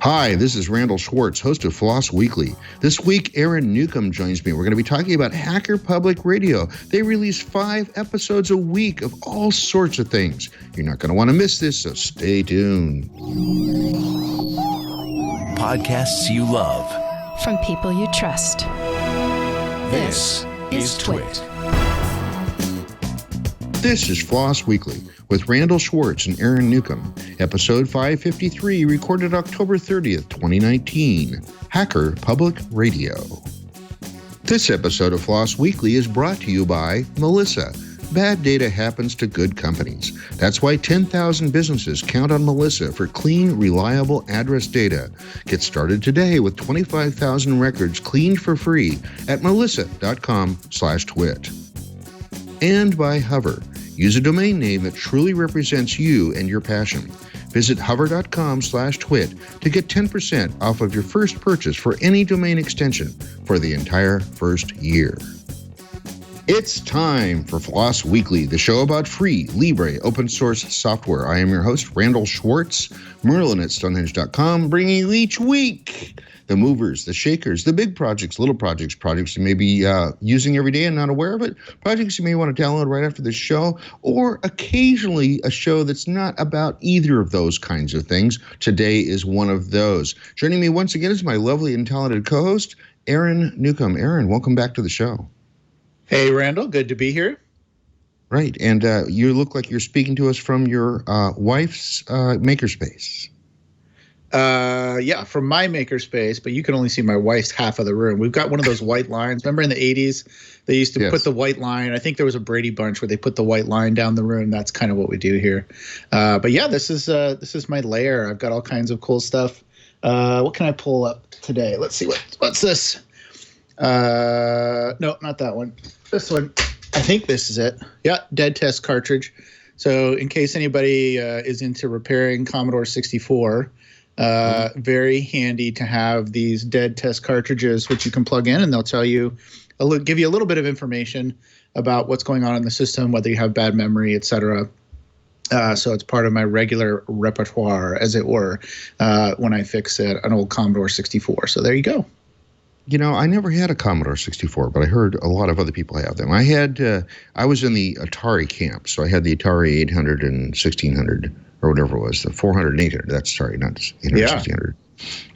Hi, this is Randal Schwartz, host of FLOSS Weekly. This week, Aaron Newcomb joins me. We're going to be talking about Hacker Public Radio. They release 5 episodes a week of all sorts of things. You're not going to want to miss this, so stay tuned. Podcasts you love. From people you trust. This is Twit. This is FLOSS Weekly with Randal Schwartz and Aaron Newcomb. Episode 553, recorded October 30th, 2019. Hacker Public Radio. This episode of FLOSS Weekly is brought to you by Melissa. Bad data happens to good companies. That's why 10,000 businesses count on Melissa for clean, reliable address data. Get started today with 25,000 records cleaned for free at melissa.com/twit. And by Hover. Use a domain name that truly represents you and your passion. Visit hover.com/twit to get 10% off of your first purchase for any domain extension for the entire first year. It's time for FLOSS Weekly, the show about free, libre, open source software. I am your host, Randal Schwartz, Merlin at Stonehenge.com, bringing you each week the movers, the shakers, the big projects, little projects, projects you may be using every day and not aware of it, projects you may want to download right after this show, or occasionally a show that's not about either of those kinds of things. Today is one of those. Joining me once again is my lovely and talented co-host, Aaron Newcomb. Aaron, welcome back to the show. Hey, Randal, good to be here. Right, and you look like you're speaking to us from your wife's makerspace. Yeah, from my makerspace, but you can only see my wife's half of the room. We've got one of those white lines. Remember in the 80s, they used to put the white line. I think there was a Brady Bunch where they put the white line down the room. That's kind of what we do here. But yeah, this is my lair. I've got all kinds of cool stuff. What can I pull up today? Let's see what's this. No, not that one. This one. I think this is it. Yeah, dead test cartridge. So in case anybody is into repairing Commodore 64. Very handy to have these dead test cartridges, which you can plug in, and they'll tell you, give you a little bit of information about what's going on in the system, whether you have bad memory, etc. So it's part of my regular repertoire, as it were, when I fix an old Commodore 64. So there you go. You know, I never had a Commodore 64, but I heard a lot of other people have them. I was in the Atari camp, so I had the Atari 800 and 1600. Or whatever it was, the 400 and 800. That's sorry, not 800, 1600.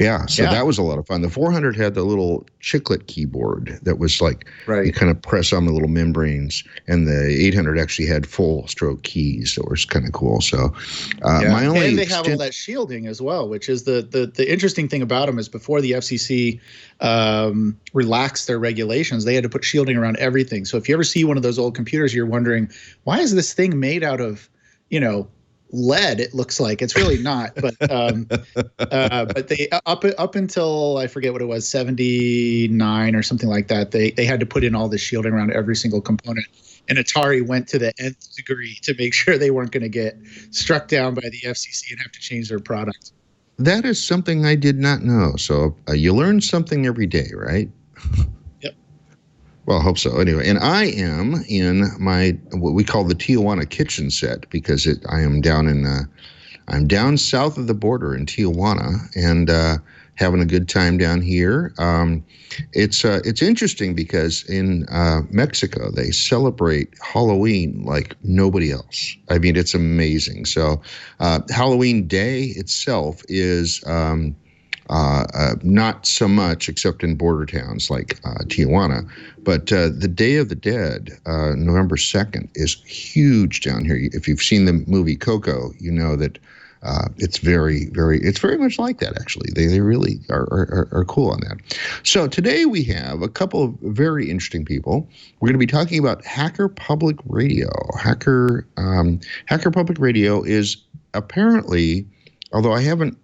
Yeah, so that was a lot of fun. The 400 had the little chiclet keyboard that was like you kind of press on the little membranes, and the 800 actually had full stroke keys, so it was kind of cool. So my only and they have all that shielding as well, which is the interesting thing about them is before the FCC relaxed their regulations, they had to put shielding around everything. So if you ever see one of those old computers, you're wondering, why is this thing made out of, lead? It looks like it's really not, but they up until I forget what it was, 79 or something like that, they had to put in all this shielding around every single component, and Atari went to the nth degree to make sure they weren't going to get struck down by the FCC and have to change their product. That is something I did not know. So you learn something every day, right? Well, I hope so. Anyway, and I am in my what we call the Tijuana kitchen set because I'm down south of the border in Tijuana and having a good time down here. It's interesting because in Mexico they celebrate Halloween like nobody else. I mean, it's amazing. So Halloween Day itself is not so much, except in border towns like Tijuana. But the Day of the Dead, November 2nd, is huge down here. If you've seen the movie Coco, you know that it's very much like that, actually. They really are cool on that. So today we have a couple of very interesting people. We're going to be talking about Hacker Public Radio. Hacker Public Radio is apparently, although I haven't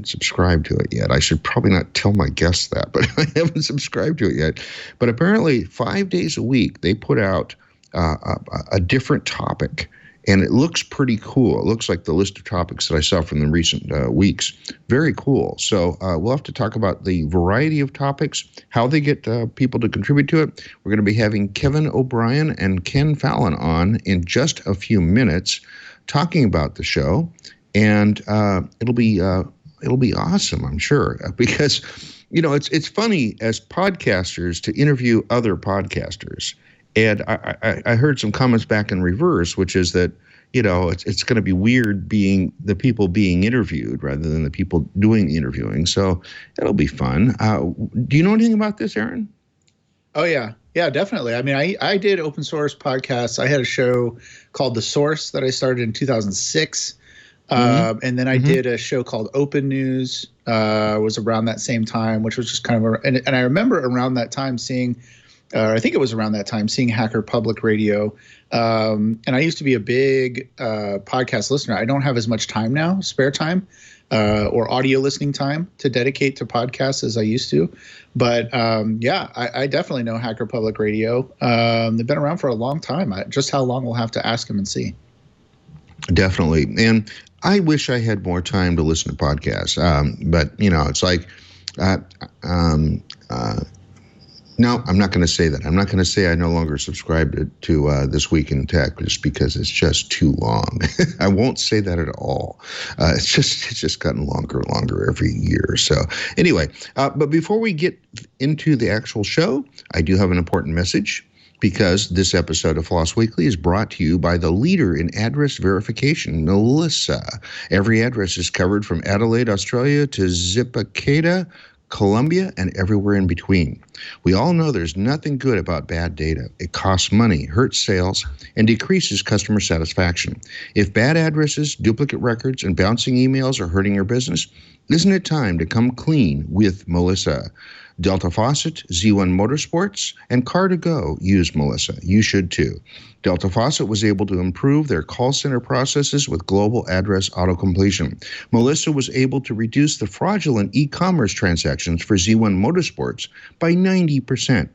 subscribed to it yet. I should probably not tell my guests that, but I haven't subscribed to it yet. But apparently 5 days a week, they put out a different topic, and it looks pretty cool. It looks like the list of topics that I saw from the recent weeks. Very cool. So we'll have to talk about the variety of topics, how they get people to contribute to it. We're going to be having Kevin OBrien and Ken Fallon on in just a few minutes talking about the show. And it'll be it'll be awesome, I'm sure, because, it's funny as podcasters to interview other podcasters. And I heard some comments back in reverse, which is that, it's going to be weird being the people being interviewed rather than the people doing the interviewing. So it'll be fun. Do you know anything about this, Aaron? Oh, yeah. Yeah, definitely. I mean, I did open source podcasts. I had a show called The Source that I started in 2006. And then I did a show called Open News, was around that same time, which was just kind of, and I remember around that time seeing, I think it was around that time, seeing Hacker Public Radio. And I used to be a big podcast listener. I don't have as much time now, spare time, or audio listening time to dedicate to podcasts as I used to. But I definitely know Hacker Public Radio. They've been around for a long time. Just how long we'll have to ask them and see. Definitely. And I wish I had more time to listen to podcasts. But, it's like, no, I'm not going to say that. I'm not going to say I no longer subscribe to This Week in Tech just because it's just too long. I won't say that at all. It's just gotten longer and longer every year. So anyway, but before we get into the actual show, I do have an important message. Because this episode of Floss Weekly is brought to you by the leader in address verification, Melissa. Every address is covered from Adelaide, Australia to Zipacada, Colombia, and everywhere in between. We all know there's nothing good about bad data. It costs money, hurts sales, and decreases customer satisfaction. If bad addresses, duplicate records, and bouncing emails are hurting your business, isn't it time to come clean with Melissa? Delta Faucet, Z1 Motorsports, and Car2Go use Melissa. You should too. Delta Faucet was able to improve their call center processes with global address auto-completion. Melissa was able to reduce the fraudulent e-commerce transactions for Z1 Motorsports by 90%.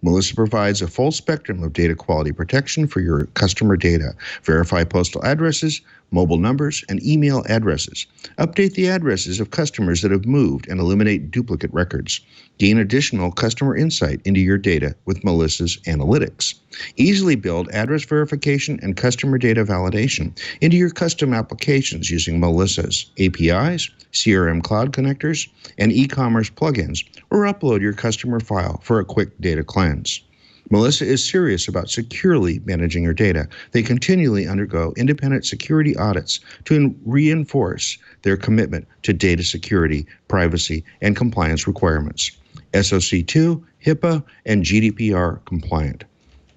Melissa provides a full spectrum of data quality protection for your customer data. Verify postal addresses, mobile numbers, and email addresses. Update the addresses of customers that have moved and eliminate duplicate records. Gain additional customer insight into your data with Melissa's analytics. Easily build address verification and customer data validation into your custom applications using Melissa's APIs, CRM cloud connectors, and e-commerce plugins, or upload your customer file for a quick data cleanse. Melissa is serious about securely managing your data. They continually undergo independent security audits to reinforce their commitment to data security, privacy, and compliance requirements. SOC 2, HIPAA, and GDPR compliant.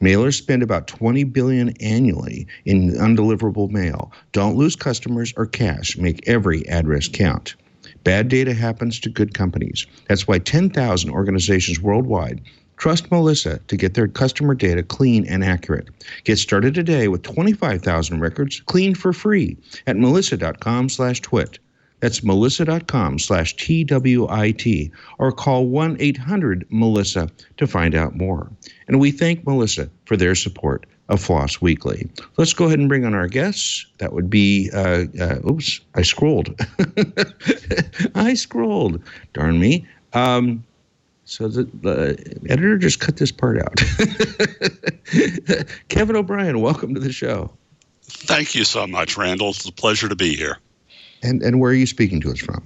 Mailers spend about $20 billion annually in undeliverable mail. Don't lose customers or cash. Make every address count. Bad data happens to good companies. That's why 10,000 organizations worldwide trust Melissa to get their customer data clean and accurate. Get started today with 25,000 records cleaned for free at melissa.com/twit. That's melissa.com/TWIT, or call 1-800-MELISSA to find out more. And we thank Melissa for their support of Floss Weekly. Let's go ahead and bring on our guests. That would be, oops, I scrolled. I scrolled. Darn me. So the editor just cut this part out. Kevin OBrien, welcome to the show. Thank you so much, Randall. It's a pleasure to be here. And where are you speaking to us from?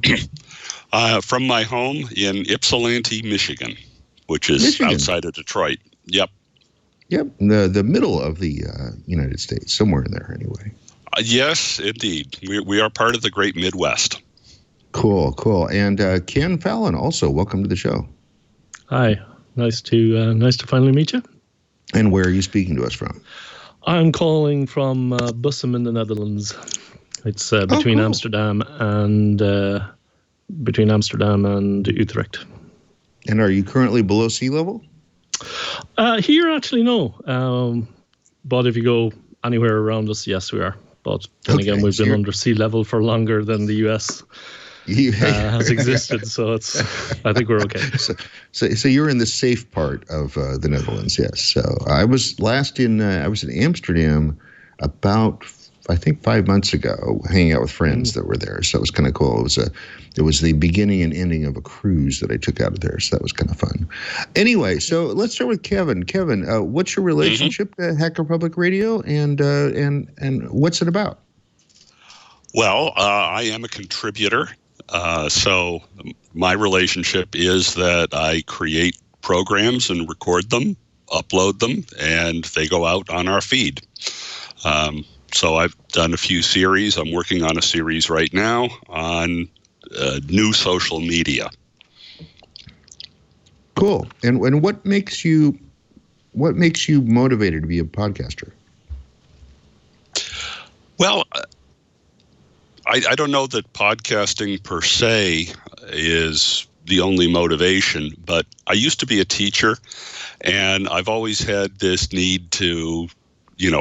From my home in Ypsilanti, Michigan, which is outside of Detroit. Yep. Yep, the middle of the United States, somewhere in there anyway. Yes, indeed. We are part of the great Midwest. Cool. And Ken Fallon, also, welcome to the show. Hi, nice to finally meet you. And where are you speaking to us from? I'm calling from Bussum in the Netherlands. It's between Amsterdam and Utrecht. And are you currently below sea level? Here, actually, no. But if you go anywhere around us, yes, we are. But then again, we've been under sea level for longer than the US has existed, so I think we're okay. So you're in the safe part of the Netherlands, yes. So I was in Amsterdam about, I think, 5 months ago, hanging out with friends that were there. So it was kind of cool. It was the beginning and ending of a cruise that I took out of there. So that was kind of fun. Anyway, so let's start with Kevin. Kevin, what's your relationship to Hacker Public Radio, and what's it about? Well, I am a contributor So my relationship is that I create programs and record them, upload them, and they go out on our feed. So I've done a few series. I'm working on a series right now on new social media. Cool. And what makes you motivated to be a podcaster? Well, I don't know that podcasting per se is the only motivation, but I used to be a teacher, and I've always had this need to,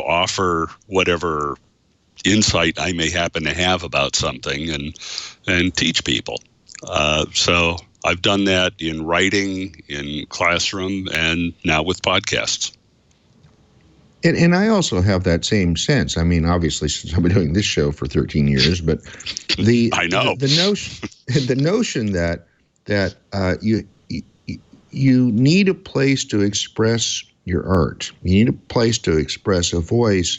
offer whatever insight I may happen to have about something and teach people. So I've done that in writing, in classroom, and now with podcasts. And I also have that same sense. I mean, obviously, since I've been doing this show for 13 years, but I know the notion that you need a place to express your art. You need a place to express a voice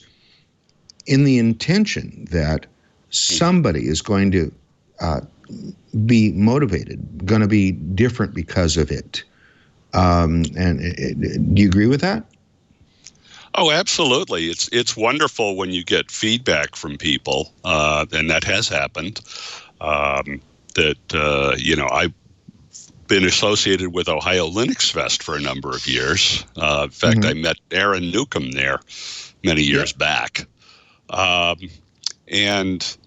in the intention that somebody is going to be motivated, going to be different because of it. Do you agree with that? Oh, absolutely. It's wonderful when you get feedback from people, and that has happened. I've been associated with Ohio Linux Fest for a number of years. In fact, I met Aaron Newcomb there many years back. And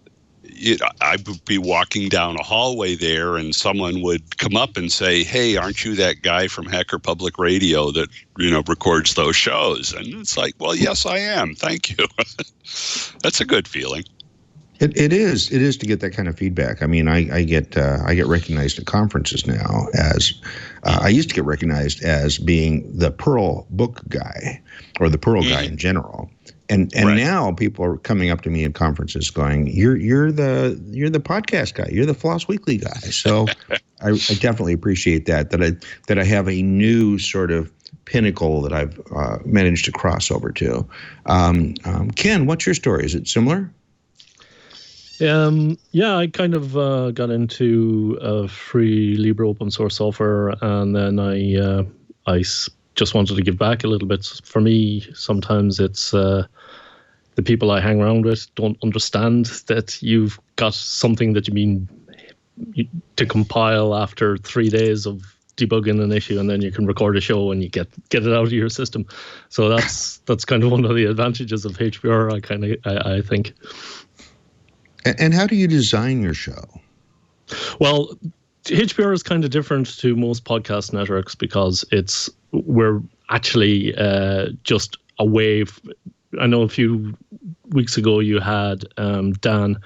I would be walking down a hallway there, and someone would come up and say, "Hey, aren't you that guy from Hacker Public Radio that records those shows?" And it's like, "Well, yes, I am. Thank you." That's a good feeling. It is to get that kind of feedback. I mean, I get recognized at conferences now as I used to get recognized as being the Perl book guy or the Perl guy in general. And right. Now people are coming up to me at conferences going, "You're the podcast guy. You're the Floss Weekly guy." So I definitely appreciate that I have a new sort of pinnacle that I've managed to cross over to. Ken, what's your story? Is it similar? Yeah, I kind of got into free Libre open source software, and then I just wanted to give back a little bit. For me, sometimes it's the people I hang around with don't understand that you've got something that you mean to compile after 3 days of debugging an issue, and then you can record a show and you get it out of your system. So that's kind of one of the advantages of HPR, I think. And how do you design your show? Well, HPR is kind of different to most podcast networks because we're actually just a wave. I know a few weeks ago you had Dan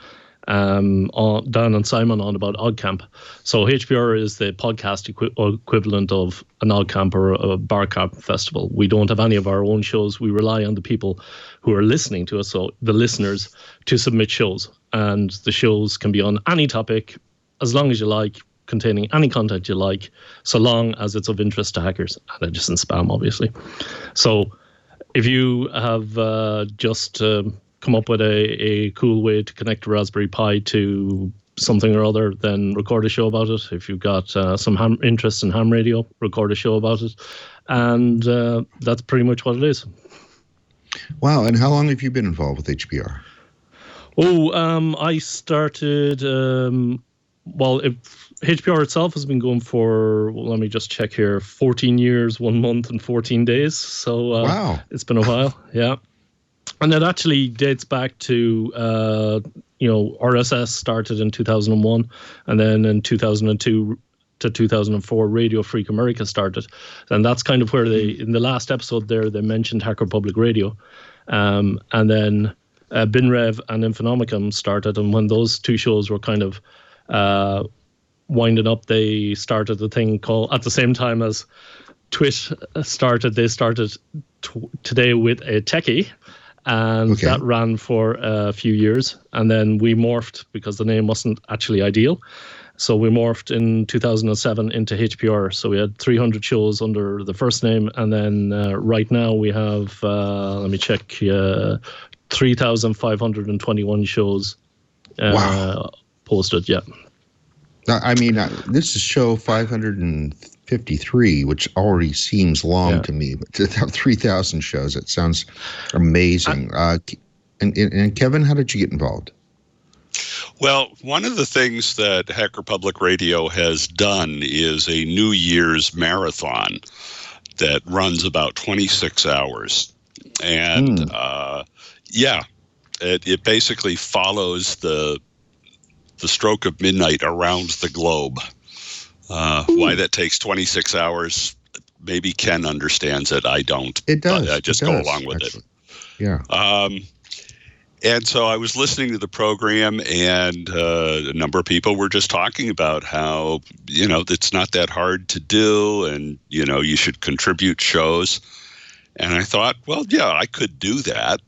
and Simon on about OggCamp. So HPR is the podcast equivalent of an OggCamp or a Barcamp festival. We don't have any of our own shows. We rely on the people who are listening to us, so the listeners, to submit shows. And the shows can be on any topic, as long as you like, containing any content you like, so long as it's of interest to hackers, and it isn't spam, obviously. So if you have just come up with a cool way to connect a Raspberry Pi to something or other, then record a show about it. If you've got some interest in ham radio, record a show about it. And that's pretty much what it is. Wow. And how long have you been involved with HPR? I started, HPR itself has been going for, let me just check here, 14 years, 1 month and 14 days. So wow. It's been a while, yeah. And it actually dates back to, RSS started in 2001, and then in 2002 to 2004, Radio Freak America started. And that's kind of where in the last episode there, they mentioned Hacker Public Radio. And then BinRev and Infonomicon started, and when those two shows were kind of winding up, they started a thing called, at the same time as Twit started, they started Today with a Techie, and that ran for a few years, and then we morphed because the name wasn't actually ideal. So we morphed in 2007 into HPR. So we had 300 shows under the first name, and then right now we have, let me check, 3,521 shows posted, yeah. I mean, this is show 553, which already seems long to me. But to have 3,000 shows, it sounds amazing. And Kevin, how did you get involved? Well, one of the things that Hacker Public Radio has done is a New Year's marathon that runs about 26 hours. And it basically follows the stroke of midnight around the globe. Why that takes 26 hours, maybe Ken understands it. I don't. It does. I just go along with it. Yeah. And so I was listening to the program, and a number of people were just talking about how, it's not that hard to do, and, you should contribute shows. And I thought, well, yeah, I could do that.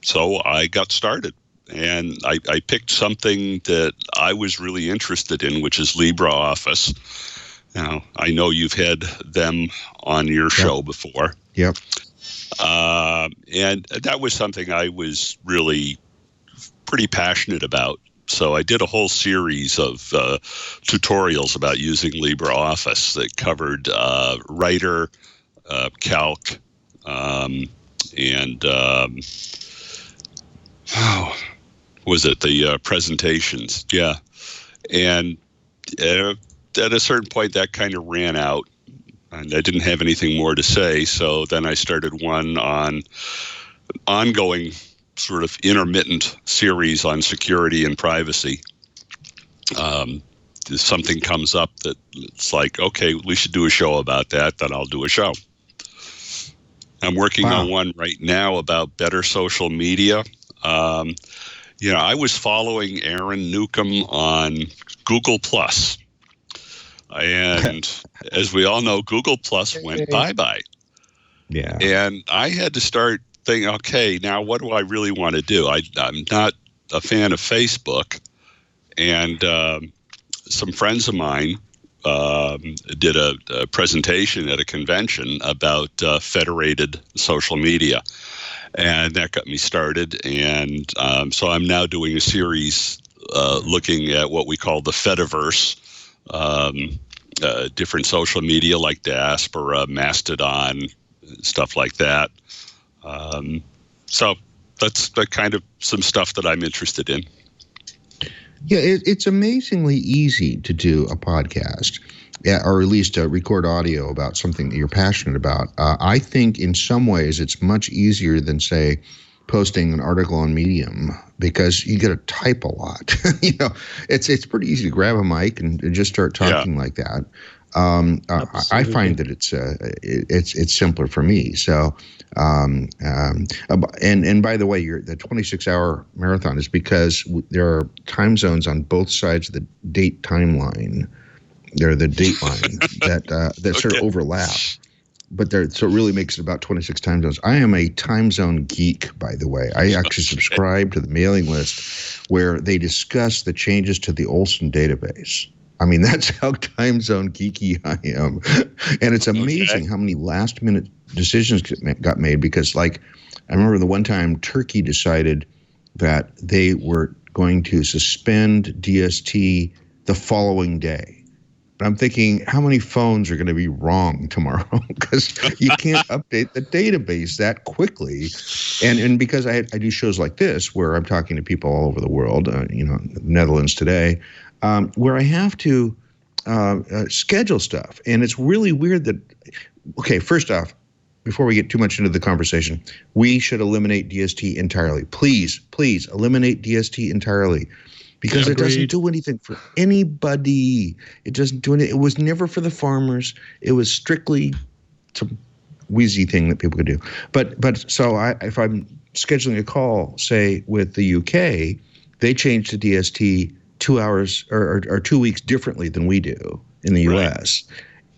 So I got started. And I picked something that I was really interested in, which is LibreOffice. Now, I know you've had them on your show before. Yep. And that was something I was really pretty passionate about. So I did a whole series of tutorials about using LibreOffice that covered Writer, Calc, and the presentations? Yeah. And at a certain point, that kind of ran out, and I didn't have anything more to say. So then I started one on ongoing sort of intermittent series on security and privacy. If something comes up that it's like, okay, we should do a show about that, then I'll do a show. I'm working on one right now about better social media. I was following Aaron Newcomb on Google+. And as we all know, Google+ went bye-bye. Yeah. And I had to start thinking, okay, now what do I really want to do? I'm not a fan of Facebook. And some friends of mine did a presentation at a convention about federated social media. And that got me started. And so I'm now doing a series looking at what we call the Fediverse, different social media like Diaspora, Mastodon, stuff like that. So that's the kind of some stuff that I'm interested in. Yeah, it's amazingly easy to do a podcast, or at least record audio about something that you're passionate about. I think in some ways it's much easier than, say, posting an article on Medium, because you got to type a lot. It's pretty easy to grab a mic and just start talking like that. I find that it's simpler for me. So, and by the way, the 26-hour marathon is because there are time zones on both sides of the date timeline. They're the date line that sort of overlap. But so it really makes it about 26 time zones. I am a time zone geek, by the way. I actually subscribe to the mailing list where they discuss the changes to the Olson database. I mean, that's how time zone geeky I am. And it's amazing how many last minute decisions got made, because, like, I remember the one time Turkey decided that they were going to suspend DST the following day. I'm thinking, how many phones are going to be wrong tomorrow? Because you can't update the database that quickly. And because I do shows like this where I'm talking to people all over the world, Netherlands today, where I have to schedule stuff. And it's really weird that, okay, first off, before we get too much into the conversation, we should eliminate DST entirely. Please eliminate DST entirely. Because it doesn't do anything for anybody. It doesn't do anything. It was never for the farmers. It was strictly some wheezy thing that people could do. But so if I'm scheduling a call, say, with the UK, they change the DST 2 hours or 2 weeks differently than we do in the US.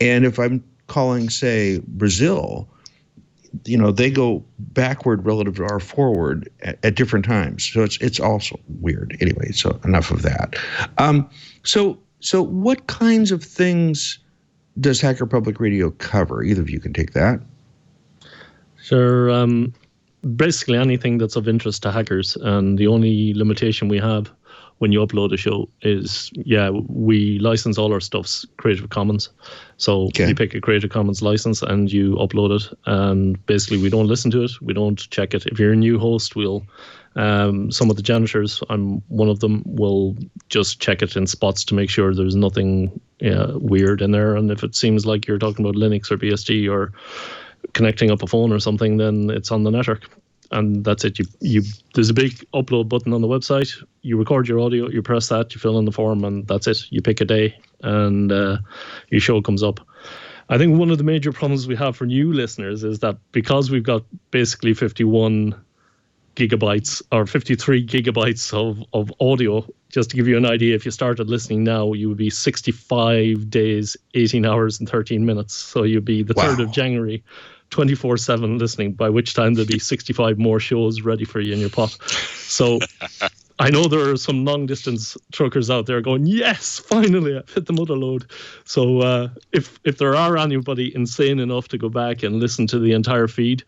And if I'm calling, say, Brazil, they go backward relative to our forward at different times. So it's also weird. Anyway, so enough of that. So what kinds of things does Hacker Public Radio cover? Either of you can take that. Sure. Basically anything that's of interest to hackers. And the only limitation we have when you upload a show is, we license all our stuff's Creative Commons. So you pick a Creative Commons license and you upload it. And basically, we don't listen to it. We don't check it. If you're a new host, we'll, some of the janitors, I'm one of them, will just check it in spots to make sure there's nothing weird in there. And if it seems like you're talking about Linux or BSD or connecting up a phone or something, then it's on the network. And that's it. You there's a big upload button on the website. You record your audio, you press that, you fill in the form, and that's it. You pick a day, and your show comes up. I think one of the major problems we have for new listeners is that because we've got basically 51 gigabytes or 53 gigabytes of audio, just to give you an idea, if you started listening now, you would be 65 days, 18 hours and 13 minutes. So you'd be the 3rd of January, 24/7 listening, by which time there'll be 65 more shows ready for you in your pot. So I know there are some long distance truckers out there going, yes, finally I've hit the mother load. So if there are anybody insane enough to go back and listen to the entire feed,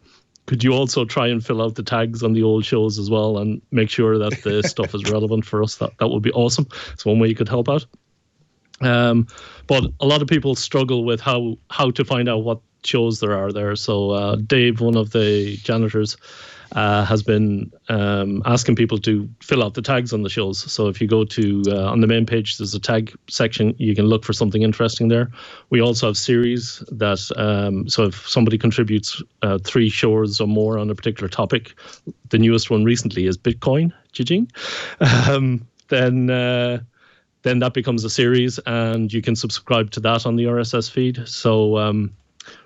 could you also try and fill out the tags on the old shows as well and make sure that the stuff is relevant for us? That would be awesome. It's one way you could help out. But a lot of people struggle with how to find out what shows there are there. So Dave, one of the janitors, has been asking people to fill out the tags on the shows. So if you go to on the main page, there's a tag section. You can look for something interesting there. We also have series that so if somebody contributes 3 shows or more on a particular topic, the newest one recently is Bitcoin, then that becomes a series, and you can subscribe to that on the RSS feed. So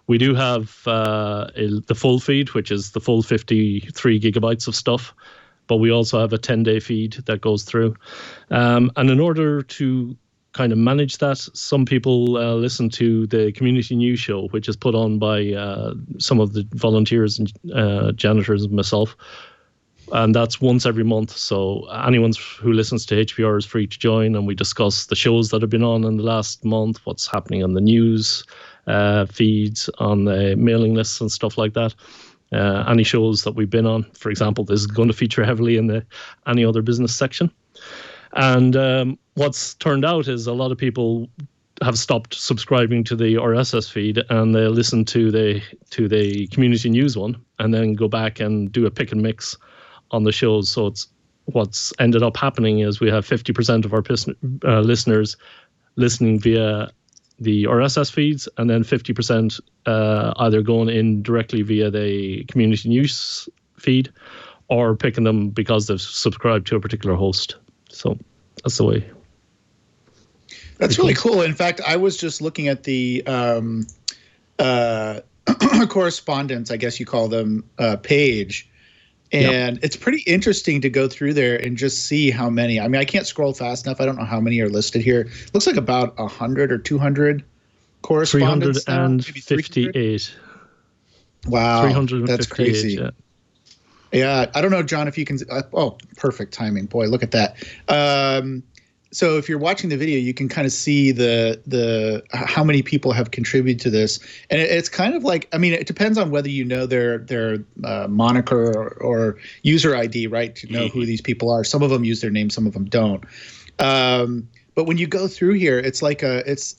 we do have the full feed, which is the full 53 gigabytes of stuff, but we also have a 10-day feed that goes through. And in order to kind of manage that, some people listen to the community news show, which is put on by some of the volunteers and janitors and myself. And that's once every month. So anyone who listens to HPR is free to join, and we discuss the shows that have been on in the last month, what's happening on the news feeds, on the mailing lists and stuff like that. Any shows that we've been on, for example, this is going to feature heavily in the any other business section. And what's turned out is a lot of people have stopped subscribing to the RSS feed, and they listen to the community news one, and then go back and do a pick and mix on the shows. So it's what's ended up happening is we have 50% of our listeners listening via the RSS feeds, and then 50% either going in directly via the community news feed or picking them because they've subscribed to a particular host. So that's the way. That's really cool. In fact, I was just looking at the correspondence, I guess you call them, page. And it's pretty interesting to go through there and just see how many. I mean, I can't scroll fast enough. I don't know how many are listed here. Looks like about 100 or 200 correspondents. 358. Wow, 358, that's crazy. Yeah, I don't know, John, if you can. Oh, perfect timing. Boy, look at that. So if you're watching the video, you can kind of see the how many people have contributed to this, and it's kind of like, I mean, it depends on whether you know their moniker or user ID, right? To know who these people are. Some of them use their name, some of them don't. But when you go through here, it's like there's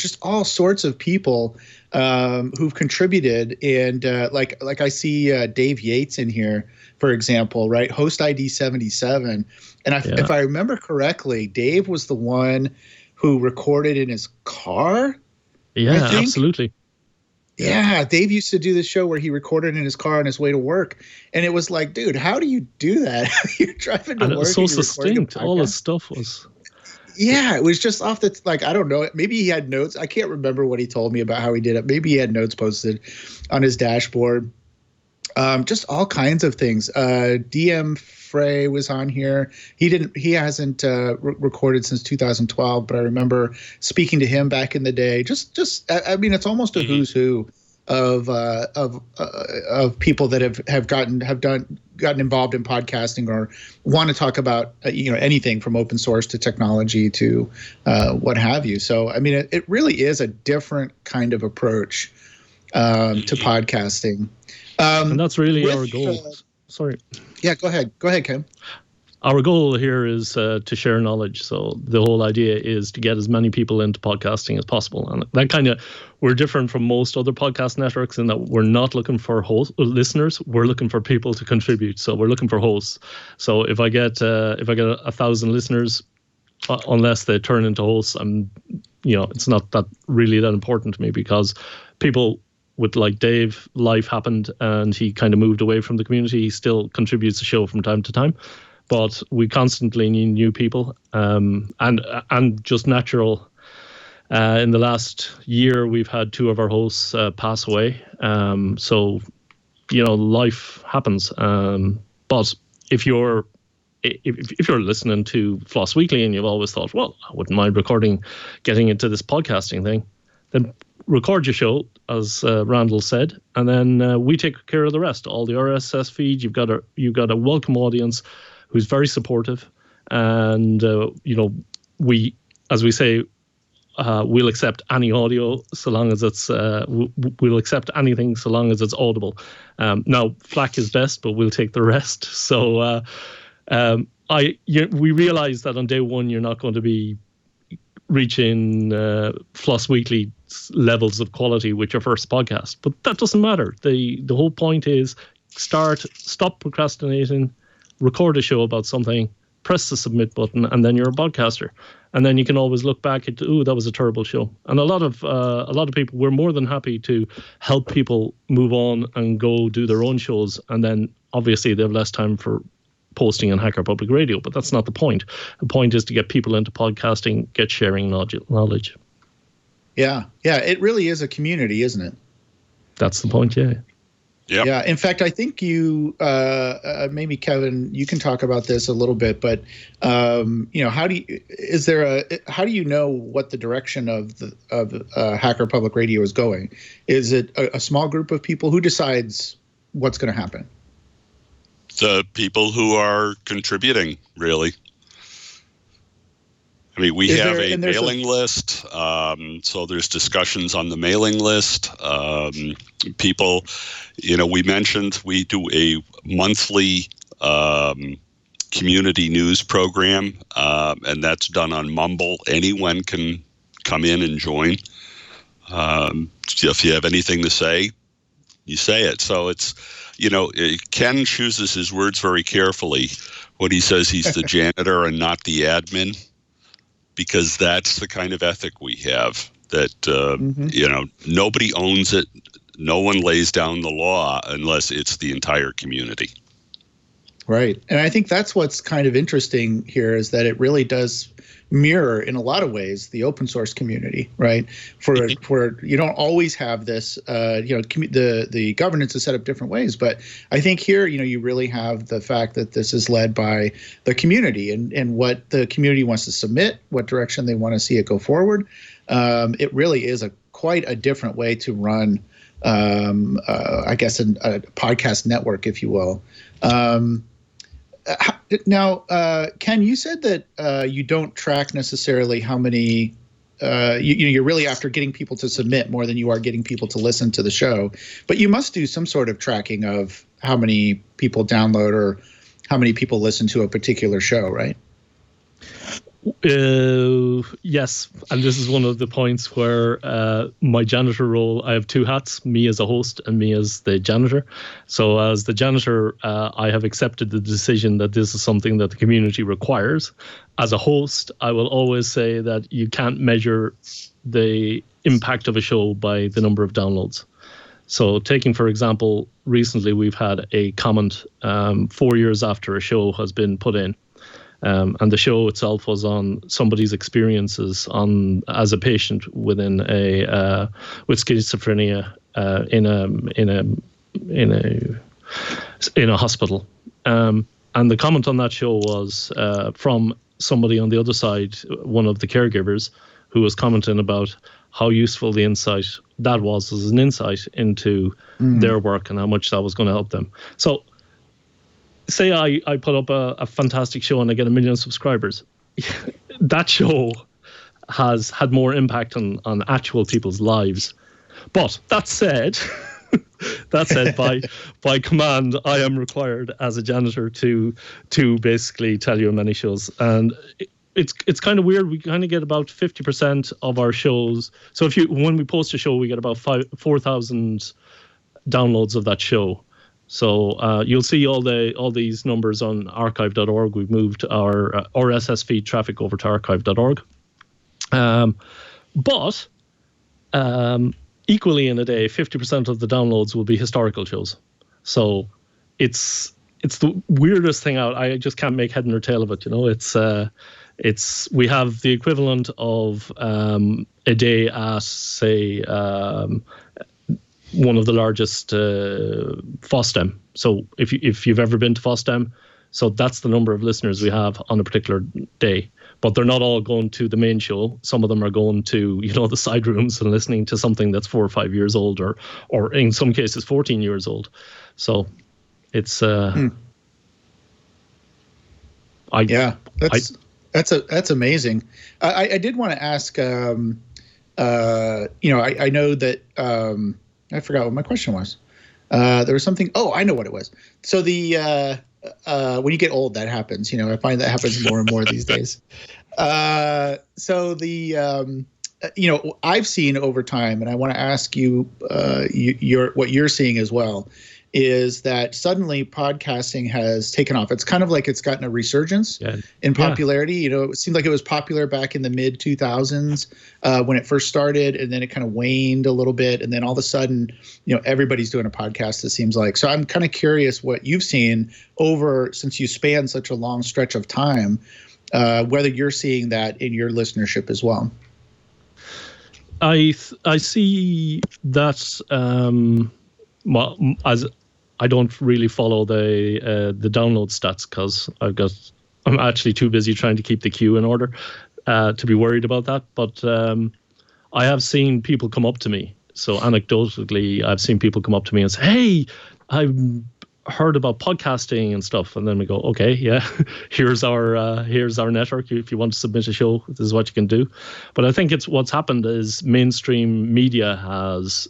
just all sorts of people who've contributed, and like I see Dave Yates in here, for example, right? Host ID 77. And if I remember correctly, Dave was the one who recorded in his car. Yeah, absolutely. Yeah, Dave used to do this show where he recorded in his car on his way to work. And it was like, dude, how do you do that? You're driving to work. And it's so succinct. All his stuff was. Yeah, it was just off the, like, I don't know. Maybe he had notes. I can't remember what he told me about how he did it. Maybe he had notes posted on his dashboard. Just all kinds of things. DM Frey was on here. He hasn't recorded since 2012, but I remember speaking to him back in the day. I mean, it's almost a who's who of people that have gotten involved in podcasting or want to talk about anything from open source to technology to what have you. So I mean, it really is a different kind of approach to podcasting. And that's really our goal. Sorry. Yeah, go ahead, Ken. our goal here is to share knowledge. So the whole idea is to get as many people into podcasting as possible. And that we're different from most other podcast networks in that we're not looking for listeners. We're looking for people to contribute. So we're looking for hosts. So if I get 1,000 listeners, unless they turn into hosts, it's not that really that important to me, because people with like Dave, life happened and he kind of moved away from the community. He still contributes to the show from time to time, but we constantly need new people, and just natural. In the last year, we've had 2 of our hosts pass away. So, life happens. But if you're listening to Floss Weekly and you've always thought, well, I wouldn't mind getting into this podcasting thing, then record your show, as Randal said, and then we take care of the rest. All the RSS feed, you've got a welcome audience who's very supportive, and we, as we say, we'll accept any audio so long as it's we'll accept anything so long as it's audible. Now, FLAC is best, but we'll take the rest. So we realize that on day one you're not going to be reaching Floss Weekly levels of quality with your first podcast, but that doesn't matter. The whole point is stop procrastinating, record a show about something, press the submit button, and then you're a podcaster. And then you can always look back at, that was a terrible show. And a lot of people, we're more than happy to help people move on and go do their own shows. And then obviously they have less time for posting on Hacker Public Radio, but that's not the point. The point is to get people into podcasting, get sharing knowledge. Yeah, it really is a community, isn't it? That's the point, yeah. Yep. Yeah. In fact, I think you, maybe Kevin, you can talk about this a little bit. But how do you know what the direction of Hacker Public Radio is going? Is it a small group of people? Who decides what's going to happen? The people who are contributing, really. I mean, we have a mailing list, so there's discussions on the mailing list. People, we mentioned we do a monthly community news program, and that's done on Mumble. Anyone can come in and join. If you have anything to say, you say it. So it's, Ken chooses his words very carefully when he says he's the janitor and not the admin, because that's the kind of ethic we have, that, nobody owns it. No one lays down the law unless it's the entire community. Right. And I think that's what's kind of interesting here, is that it really does mirror in a lot of ways the open source community, right? For you don't always have this, the governance is set up different ways, but I think here, you really have the fact that this is led by the community and what the community wants to submit, what direction they want to see it go forward. It really is quite a different way to run, I guess, a podcast network, if you will. Now, Ken, you said that you don't track necessarily how many, you're really after getting people to submit more than you are getting people to listen to the show. But you must do some sort of tracking of how many people download or how many people listen to a particular show, right? Yes, and this is one of the points where my janitor role, I have 2 hats, me as a host and me as the janitor. So as the janitor, I have accepted the decision that this is something that the community requires. As a host, I will always say that you can't measure the impact of a show by the number of downloads. So taking, for example, recently we've had a comment 4 years after a show has been put in. And the show itself was on somebody's experiences as a patient with schizophrenia in a hospital. And the comment on that show was from somebody on the other side, one of the caregivers, who was commenting about how useful the insight that was as an insight into their work and how much that was going to help them. So say I put up a fantastic show and I get 1 million subscribers. That show has had more impact on actual people's lives. But that said, That said, by command, I am required as a janitor to basically tell you how many shows. And it's kind of weird. We kind of get about 50% of our shows. So when we post a show, we get about 4,000 downloads of that show. So you'll see all these numbers on archive.org. We've moved our RSS feed traffic over to archive.org. But equally in a day, 50% of the downloads will be historical shows. So it's the weirdest thing out. I just can't make head nor tail of it. We have the equivalent of a day at, say, one of the largest FOSDEM. So if you've ever been to FOSDEM, so that's the number of listeners we have on a particular day. But they're not all going to the main show. Some of them are going to, the side rooms and listening to something that's 4 or 5 years old, or in some cases 14 years old. So it's that's amazing. I did want to ask. I know that I forgot what my question was. There was something. Oh, I know what it was. So when you get old, that happens. I find that happens more and more these days. I've seen over time, and I want to ask you, what you're seeing as well, is that suddenly podcasting has taken off. It's kind of like it's gotten a resurgence in popularity. It seemed like it was popular back in the mid 2000s when it first started, and then it kind of waned a little bit, and then all of a sudden, everybody's doing a podcast, it seems like. So I'm kind of curious what you've seen since you span such a long stretch of time, whether you're seeing that in your listenership as well. I see that. As I don't really follow the download stats because I'm actually too busy trying to keep the queue in order to be worried about that. But I have seen people come up to me. So anecdotally, I've seen people come up to me and say, "Hey, I've heard about podcasting and stuff." And then we go, "Okay, yeah, here's our network. If you want to submit a show, this is what you can do." But I think what's happened is mainstream media has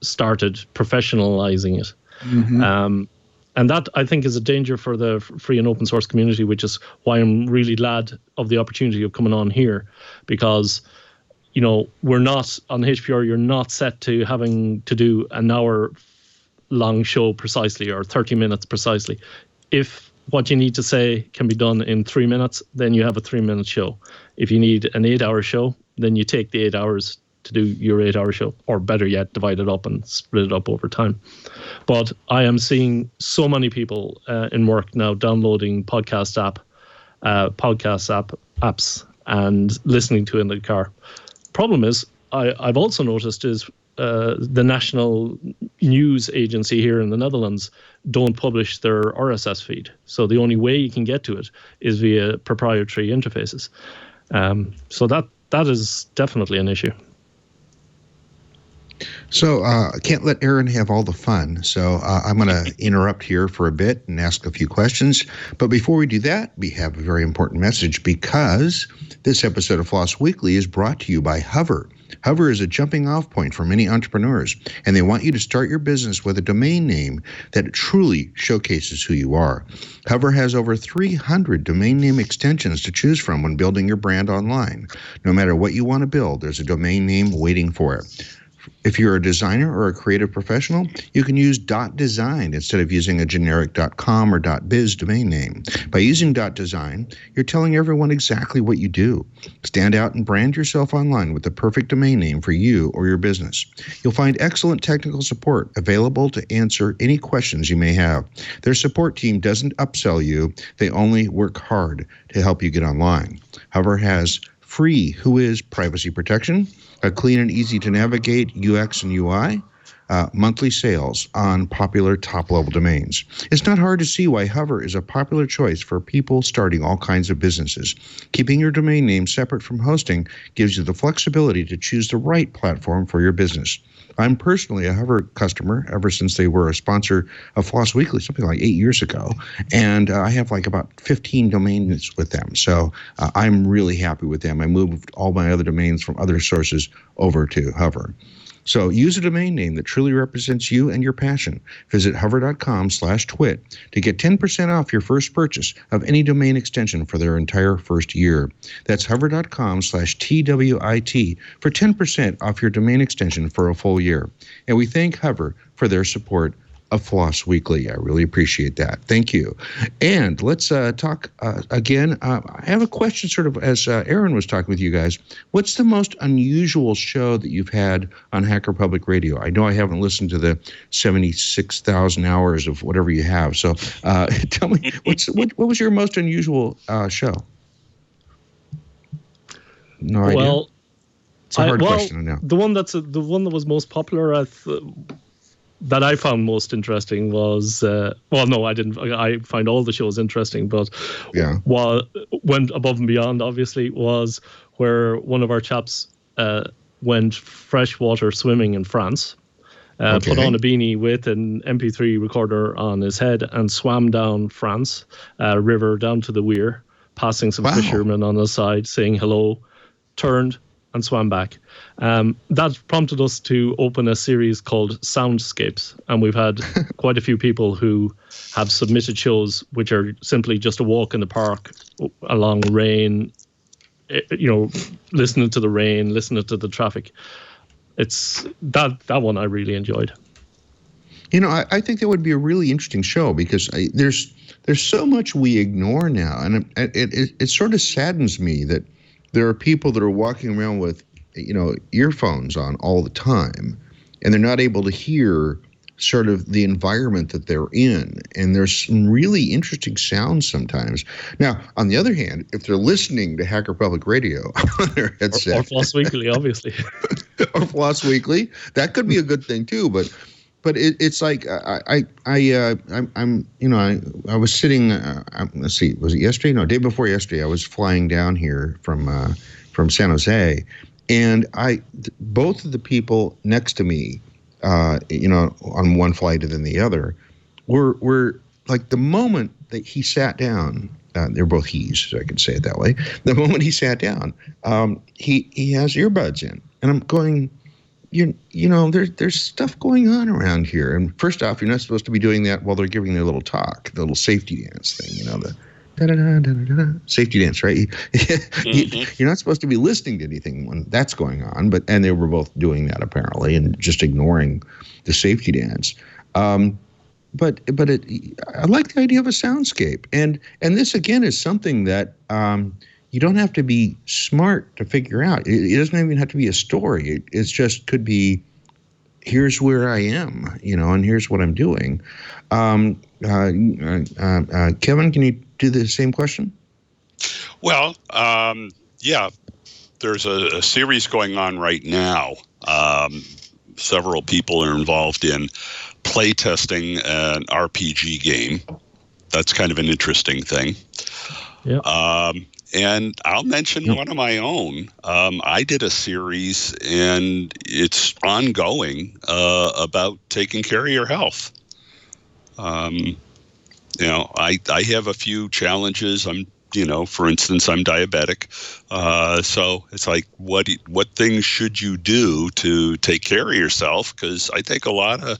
started professionalizing it. Mm-hmm. And that, I think, is a danger for the free and open source community, which is why I'm really glad of the opportunity of coming on here, because, we're not on HPR, you're not set to having to do an hour long show precisely or 30 minutes precisely. If what you need to say can be done in 3 minutes, then you have a 3-minute show. If you need an 8-hour show, then you take the 8 hours to do your 8-hour show, or better yet, divide it up and split it up over time. But I am seeing so many people in work now downloading podcast apps and listening to it in the car. Problem is, I've also noticed is the national news agency here in the Netherlands don't publish their RSS feed. So the only way you can get to it is via proprietary interfaces. So that is definitely an issue. So I can't let Aaron have all the fun, so I'm going to interrupt here for a bit and ask a few questions. But before we do that, we have a very important message, because this episode of Floss Weekly is brought to you by Hover. Hover is a jumping off point for many entrepreneurs, and they want you to start your business with a domain name that truly showcases who you are. Hover has over 300 domain name extensions to choose from when building your brand online. No matter what you want to build, there's a domain name waiting for it. If you're a designer or a creative professional, you can use .design instead of using a generic .com or .biz domain name. By using .design, you're telling everyone exactly what you do. Stand out and brand yourself online with the perfect domain name for you or your business. You'll find excellent technical support available to answer any questions you may have. Their support team doesn't upsell you. They only work hard to help you get online. Hover has free WHOIS privacy protection, a clean and easy to navigate UX and UI, monthly sales on popular top-level domains. It's not hard to see why Hover is a popular choice for people starting all kinds of businesses. Keeping your domain name separate from hosting gives you the flexibility to choose the right platform for your business. I'm personally a Hover customer ever since they were a sponsor of Floss Weekly, something like 8 years ago. And I have like about 15 domains with them. So I'm really happy with them. I moved all my other domains from other sources over to Hover. So use a domain name that truly represents you and your passion. Visit hover.com/twit to get 10% off your first purchase of any domain extension for their entire first year. That's hover.com/TWIT for 10% off your domain extension for a full year. And we thank Hover for their support of Floss Weekly. I really appreciate that. Thank you. And let's talk again. I have a question sort of as Aaron was talking with you guys. What's the most unusual show that you've had on Hacker Public Radio? I know I haven't listened to the 76,000 hours of whatever you have. So tell me, what was your most unusual show? No idea. Well, it's a hard question now. The one that was most popular that I found most interesting was no, I didn't. I find all the shows interesting, but went above and beyond. Obviously, was where one of our chaps went freshwater swimming in France, put on a beanie with an MP3 recorder on his head, and swam down France river down to the weir, passing some fishermen on the side, saying hello, turned and swam back. That prompted us to open a series called Soundscapes, and we've had quite a few people who have submitted shows which are simply just a walk in the park along rain, listening to the rain, listening to the traffic. It's that one I really enjoyed. I think that would be a really interesting show because there's so much we ignore now, and it sort of saddens me that there are people that are walking around with, earphones on all the time, and they're not able to hear sort of the environment that they're in. And there's some really interesting sounds sometimes. Now, on the other hand, if they're listening to Hacker Public Radio on their headset, or Floss Weekly, obviously, or Floss Weekly, that could be a good thing too. But it's like I was sitting. Let's see, was it yesterday? No, day before yesterday. I was flying down here from San Jose, and both of the people next to me, on one flight and then the other, were like the moment that he sat down. They're both he's, so I can say it that way. The moment he sat down, he has earbuds in, and I'm going. There's stuff going on around here. And first off, you're not supposed to be doing that while they're giving their little talk, the little safety dance thing, the da-da-da-da-da-da, safety dance, right? You're not supposed to be listening to anything when that's going on, and they were both doing that apparently and just ignoring the safety dance. But I like the idea of a soundscape. And this, again, is something that you don't have to be smart to figure out. It doesn't even have to be a story. It's just could be, here's where I am, and here's what I'm doing. Kevin, can you do the same question? Well, there's a series going on right now. Several people are involved in playtesting an RPG game. That's kind of an interesting thing. Yeah. And I'll mention one of my own. I did a series, and it's ongoing, about taking care of your health. I have a few challenges. For instance, I'm diabetic. So it's like, what things should you do to take care of yourself? Because I think a lot of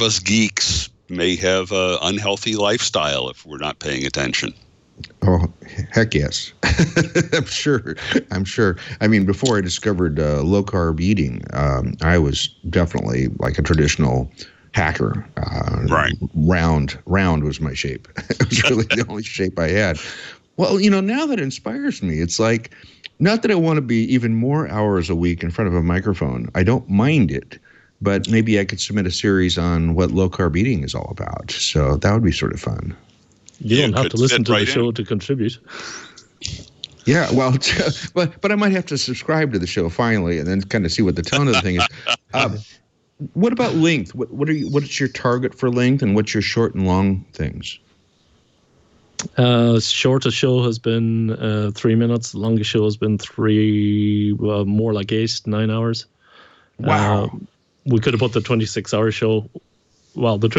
us geeks may have an unhealthy lifestyle if we're not paying attention. Oh, heck yes. I'm sure. I mean, before I discovered low carb eating, I was definitely like a traditional hacker. Right. Round was my shape. It was really the only shape I had. Well, now that inspires me. It's like, not that I want to be even more hours a week in front of a microphone. I don't mind it, but maybe I could submit a series on what low carb eating is all about. So that would be sort of fun. You don't have to listen to the show to contribute. Yeah, well, but I might have to subscribe to the show finally, and then kind of see what the tone of the thing is. What about length? What is your target for length, and what's your short and long things? Shortest show has been 3 minutes. The longest show has been more like 8-9 hours. Wow. We could have put the 26-hour show. Well, the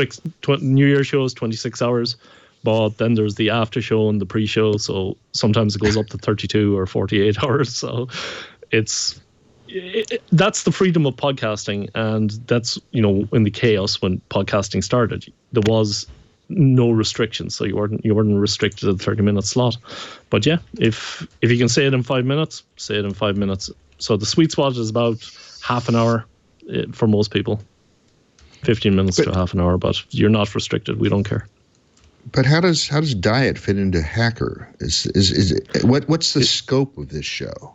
New Year show is 26 hours. But then there's the after show and the pre-show, so sometimes it goes up to 32 or 48 hours. So it's that's the freedom of podcasting, and that's, in the chaos when podcasting started, there was no restrictions, so you weren't restricted to the 30-minute slot. But yeah, if you can say it in 5 minutes, say it in 5 minutes. So the sweet spot is about half an hour for most people, 15 minutes to half an hour. But you're not restricted. We don't care. But how does diet fit into Hacker? What's the scope of this show?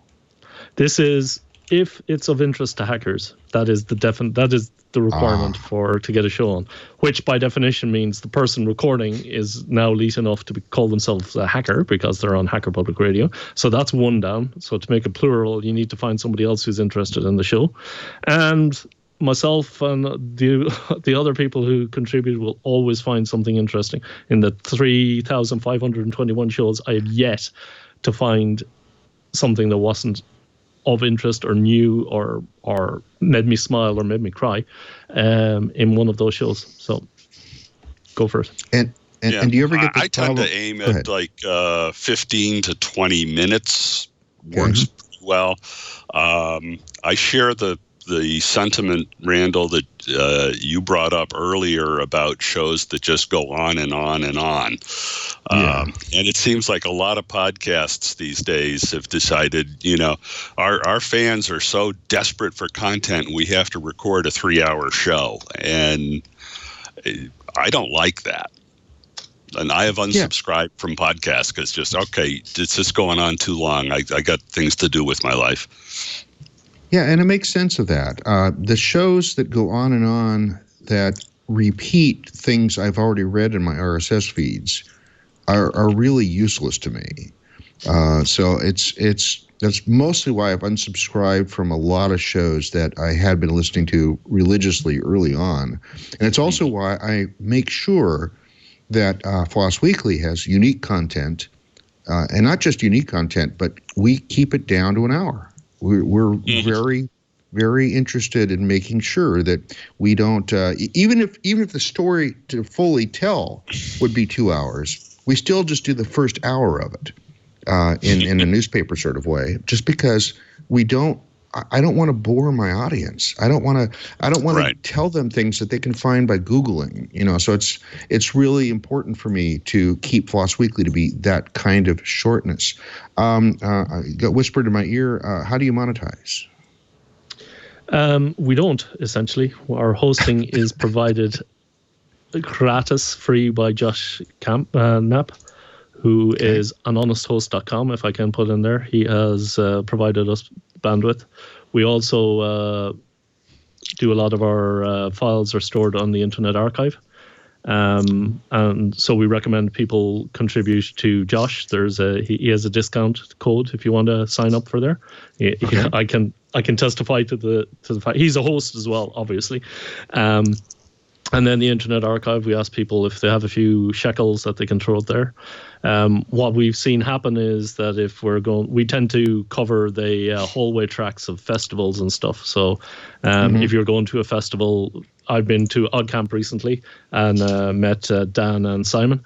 This is, if it's of interest to hackers, that is the requirement to get a show on, which by definition means the person recording is now elite enough to call themselves a hacker because they're on Hacker Public Radio. So that's one down. So to make it plural, you need to find somebody else who's interested in the show. And myself and the other people who contribute will always find something interesting. In the 3,521 shows, I have yet to find something that wasn't of interest or new or made me smile or made me cry in one of those shows. So go for it. And do you ever get this I tend to aim at like 15 to 20 minutes. Works pretty well. I share the sentiment, Randall, that you brought up earlier about shows that just go on and on and on. And it seems like a lot of podcasts these days have decided, our fans are so desperate for content, we have to record a 3-hour show. And I don't like that. And I have unsubscribed from podcasts because it's just going on too long. I got things to do with my life. Yeah, and it makes sense of that. The shows that go on and on that repeat things I've already read in my RSS feeds are really useless to me. So that's mostly why I've unsubscribed from a lot of shows that I had been listening to religiously early on. And it's also why I make sure that Floss Weekly has unique content, and not just unique content, but we keep it down to an hour. We're very, very interested in making sure that we don't, even if the story to fully tell would be 2 hours, we still just do the first hour of it in a newspaper sort of way, just because I don't want to bore my audience. I don't want to tell them things that they can find by Googling, so it's really important for me to keep Floss Weekly to be that kind of shortness. Got whispered in my ear, how do you monetize? We don't, essentially. Our hosting is provided gratis, free by Josh Knapp, who is anhonesthost.com, if I can put in there. He has provided us bandwidth. We also do a lot of our files are stored on the Internet Archive. And so we recommend people contribute to Josh. He has a discount code if you want to sign up for there. I can testify to the fact he's a host as well, obviously. And then the Internet Archive, we ask people if they have a few shekels that they can throw out there. What we've seen happen is that if we tend to cover the hallway tracks of festivals and stuff. So if you're going to a festival, I've been to OddCamp recently and met Dan and Simon.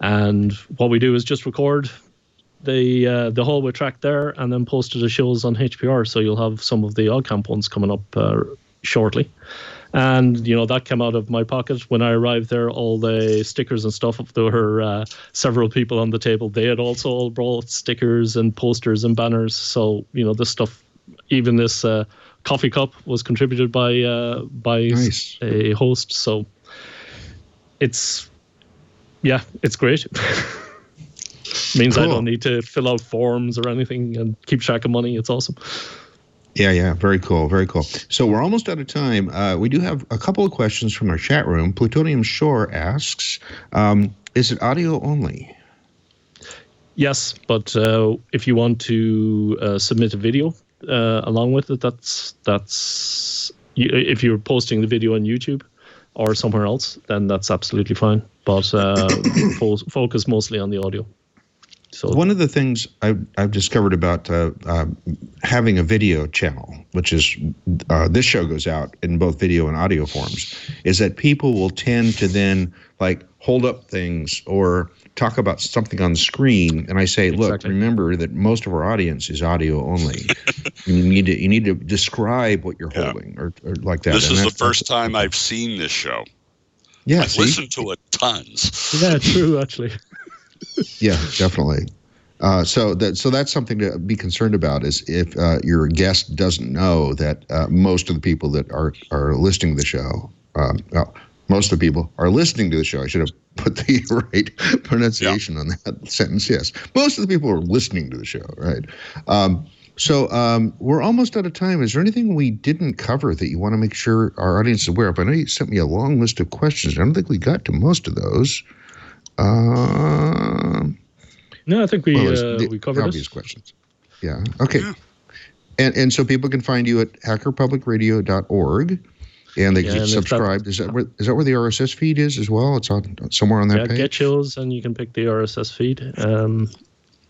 And what we do is just record the hallway track there and then post the shows on HPR. So you'll have some of the OddCamp ones coming up shortly. And, that came out of my pocket. When I arrived there, all the stickers and stuff, there were several people on the table. They had also all brought stickers and posters and banners. So, this stuff, even this coffee cup was contributed by nice. A host. So it's great. Means cool. I don't need to fill out forms or anything and keep track of money. It's awesome. Yeah, very cool, very cool. So we're almost out of time. We do have a couple of questions from our chat room. Plutonium Shore asks, is it audio only? Yes, but if you want to submit a video along with it, that's if you're posting the video on YouTube or somewhere else, then that's absolutely fine. But focus mostly on the audio. So one of the things I've discovered about having a video channel, which is this show goes out in both video and audio forms, is that people will tend to then hold up things or talk about something on the screen, and I say, look, remember that most of our audience is audio only. You need to describe what you're holding or like that. This is the first time I've seen this show. Yeah, I've listened to it tons. Yeah, true, actually. Yeah, definitely. So that's something to be concerned about, is if your guest doesn't know that most of the people that are listening to the show, most of the people are listening to the show. I should have put the right pronunciation on that sentence. Yes, most of the people are listening to the show, right? So we're almost out of time. Is there anything we didn't cover that you want to make sure our audience is aware of? I know you sent me a long list of questions. I don't think we got to most of those. No, I think we covered obvious questions. Yeah. Okay. Yeah. And so people can find you at hackerpublicradio.org. And they can subscribe. Is that where the RSS feed is as well? It's on somewhere on that page? Get shows, and you can pick the RSS feed.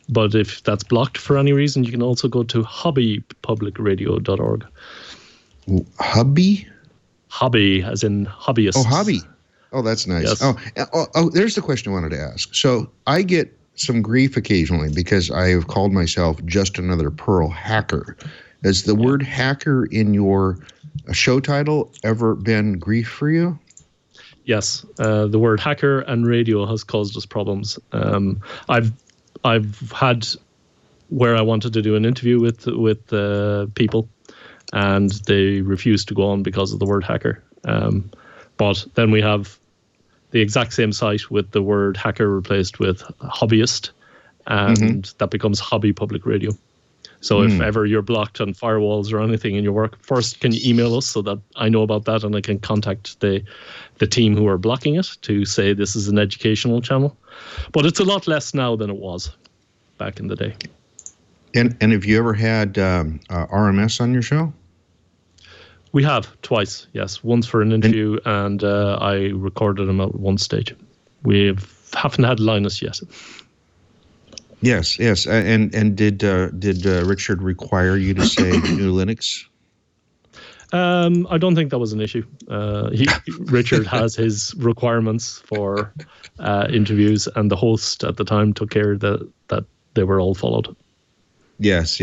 But if that's blocked for any reason, you can also go to hobbypublicradio.org. Hobby? Hobby, as in hobbyist. Oh, hobby. Oh, that's nice. Yes. Oh, there's the question I wanted to ask. So I get some grief occasionally because I have called myself just another Perl hacker. Has the word hacker in your show title ever been grief for you? Yes, the word hacker and radio has caused us problems. I've had where I wanted to do an interview with people, and they refused to go on because of the word hacker. But then we have the exact same site with the word hacker replaced with hobbyist, and that becomes Hobby Public Radio. So if ever you're blocked on firewalls or anything in your work, first, can you email us so that I know about that and I can contact the team who are blocking it to say this is an educational channel. But it's a lot less now than it was back in the day. And have you ever had RMS on your show? We have twice, yes. Once for an interview, and I recorded him at one stage. We haven't had Linus yet. Yes. And did Richard require you to say GNU Linux? I don't think that was an issue. Richard has his requirements for interviews, and the host at the time took care that they were all followed. Yes.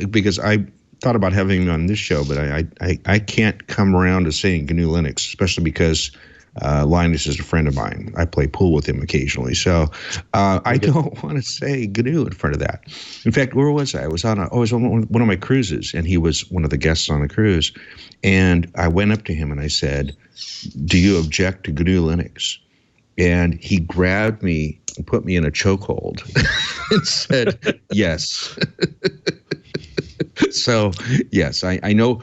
Because I thought about having him on this show, but I can't come around to saying GNU Linux, especially because Linus is a friend of mine. I play pool with him occasionally. So I don't want to say GNU in front of that. In fact, where was I? I was on one of my cruises, and he was one of the guests on the cruise. And I went up to him and I said, "Do you object to GNU Linux?" And he grabbed me and put me in a chokehold and said, "Yes." So, yes, I know.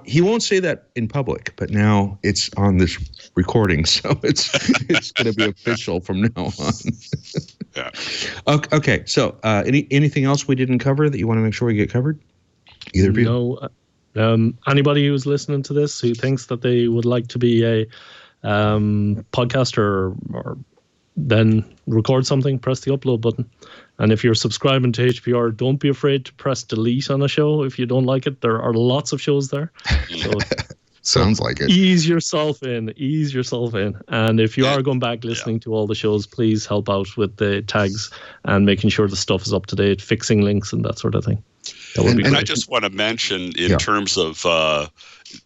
He won't say that in public, but now it's on this recording, so it's going to be official from now on. Yeah. Okay. So, anything else we didn't cover that you want to make sure we get covered? Either of you? No. Anybody who's listening to this who thinks that they would like to be a podcaster or then record something, press the upload button. And if you're subscribing to HPR, don't be afraid to press delete on a show if you don't like it. There are lots of shows there. So sounds like it. Ease yourself in. And if you are going back listening to all the shows, please help out with the tags and making sure the stuff is up to date, fixing links and that sort of thing. That would be great. I just want to mention in terms of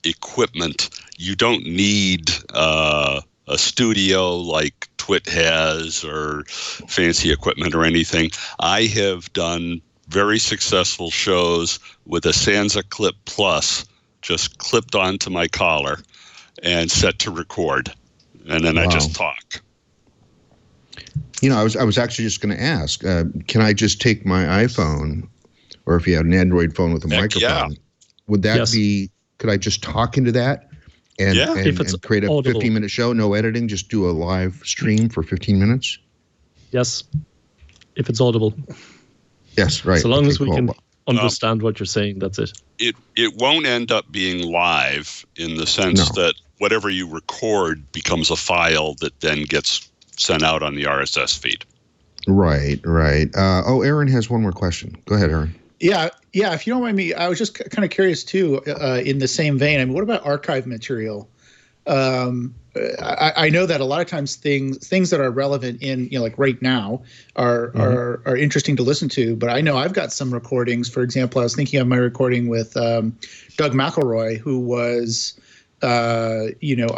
equipment, you don't need a studio like Twit has or fancy equipment or anything. I have done very successful shows with a Sansa Clip Plus just clipped onto my collar and set to record. And then I just talk. You know, I was actually just going to ask, can I just take my iPhone, or if you have an Android phone with a microphone, would that be, could I just talk into that? And create a 15-minute show, no editing, just do a live stream for 15 minutes? Yes, if it's audible. Yes, right. So long as we can understand what you're saying, that's it. It won't end up being live in the sense that whatever you record becomes a file that then gets sent out on the RSS feed. Right. Aaron has one more question. Go ahead, Aaron. Yeah. If you don't mind me, I was just kind of curious too. In the same vein, I mean, what about archive material? I know that a lot of times things that are relevant in, like right now are interesting to listen to, but I know I've got some recordings. For example, I was thinking of my recording with Doug McElroy, who was a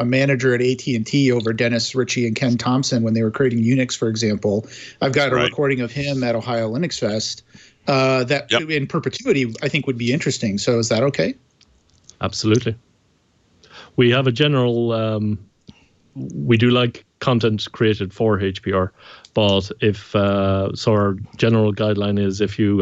manager at AT&T over Dennis Ritchie and Ken Thompson when they were creating Unix, for example. I've got a recording of him at Ohio Linux Fest that in perpetuity I think would be interesting. So is that okay? Absolutely. We have a general we do like content created for HPR, but if so our general guideline is if you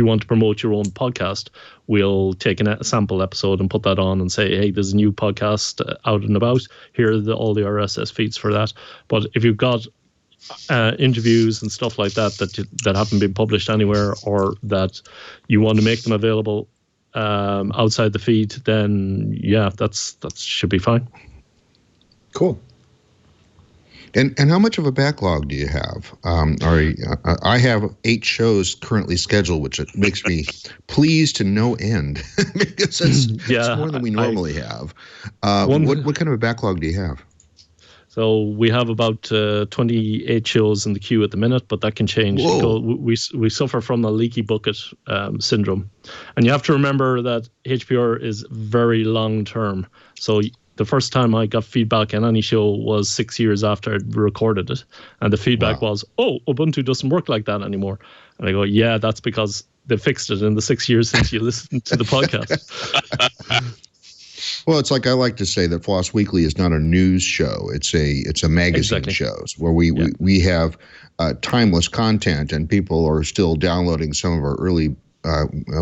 want to promote your own podcast, we'll take a sample episode and put that on and say, hey, there's a new podcast out and about. Here are all the RSS feeds for that. But if you've got interviews and stuff like that haven't been published anywhere, or that you want to make them available outside the feed, then that should be fine. Cool. And how much of a backlog do you have? I have 8 shows currently scheduled, which makes me pleased to no end because it's more than we normally have. What kind of a backlog do you have? So we have about 28 shows in the queue at the minute, but that can change. We suffer from a leaky bucket syndrome. And you have to remember that HPR is very long term. So the first time I got feedback on any show was 6 years after I'd recorded it. And the feedback was, Ubuntu doesn't work like that anymore. And I go, yeah, that's because they fixed it in the 6 years since you listened to the podcast. Well, it's like I like to say that Floss Weekly is not a news show. It's a magazine show where we have timeless content, and people are still downloading some of our early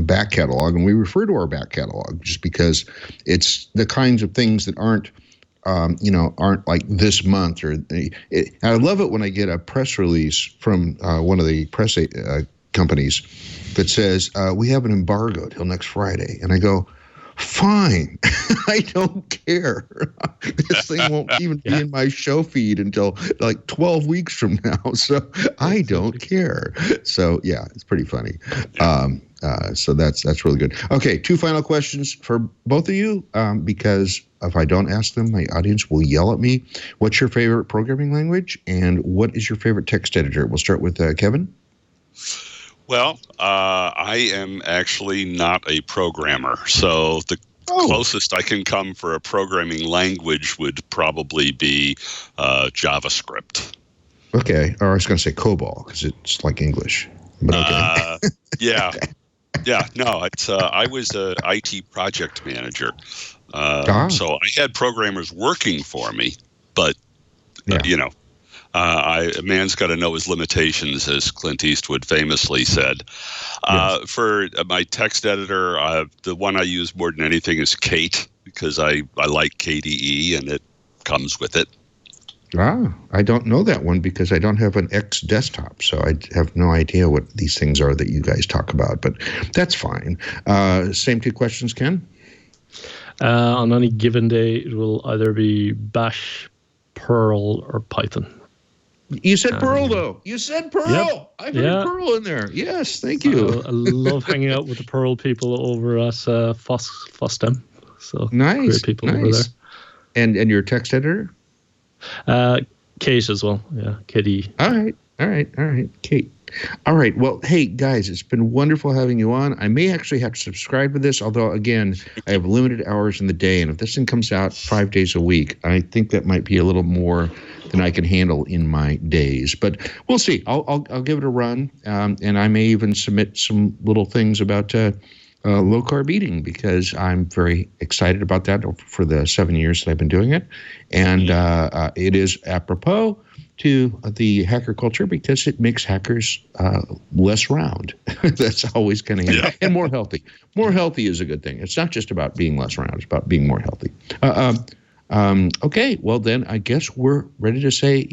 back catalog, and we refer to our back catalog just because it's the kinds of things that aren't like this month. I love it when I get a press release from one of the press companies that says we have an embargo till next Friday, and I go, fine, I don't care. This thing won't even be in my show feed until like 12 weeks from now, so I don't care. So yeah, it's pretty funny. So that's really good. Okay, 2 final questions for both of you, because if I don't ask them, my audience will yell at me. What's your favorite programming language, and what is your favorite text editor? We'll start with Kevin. Well, I am actually not a programmer, so the closest I can come for a programming language would probably be JavaScript. Okay, or I was going to say COBOL because it's like English. But okay. Yeah. No, it's I was a IT project manager, so I had programmers working for me, but a man's got to know his limitations, as Clint Eastwood famously said. For my text editor, the one I use more than anything is Kate, because I like KDE, and it comes with it. I don't know that one because I don't have an X desktop, so I have no idea what these things are that you guys talk about, but that's fine. Same 2 questions, Ken? On any given day, it will either be Bash, Perl, or Python. You said Perl, though. You said Perl. Yep. I heard Perl in there. Yes, thank you. I love hanging out with the Perl people over at FOSSDEM. So great people over there. And your text editor? Kate as well. Yeah, KDE. All right, Kate. All right. Well, hey, guys, it's been wonderful having you on. I may actually have to subscribe to this, although, again, I have limited hours in the day. And if this thing comes out 5 days a week, I think that might be a little more than I can handle in my days. But we'll see. I'll give it a run. And I may even submit some little things about low-carb eating, because I'm very excited about that for the 7 years that I've been doing it. And it is apropos to the hacker culture because it makes hackers less round. That's always kind of and more healthy. More healthy is a good thing. It's not just about being less round. It's about being more healthy. Okay, well then I guess we're ready to say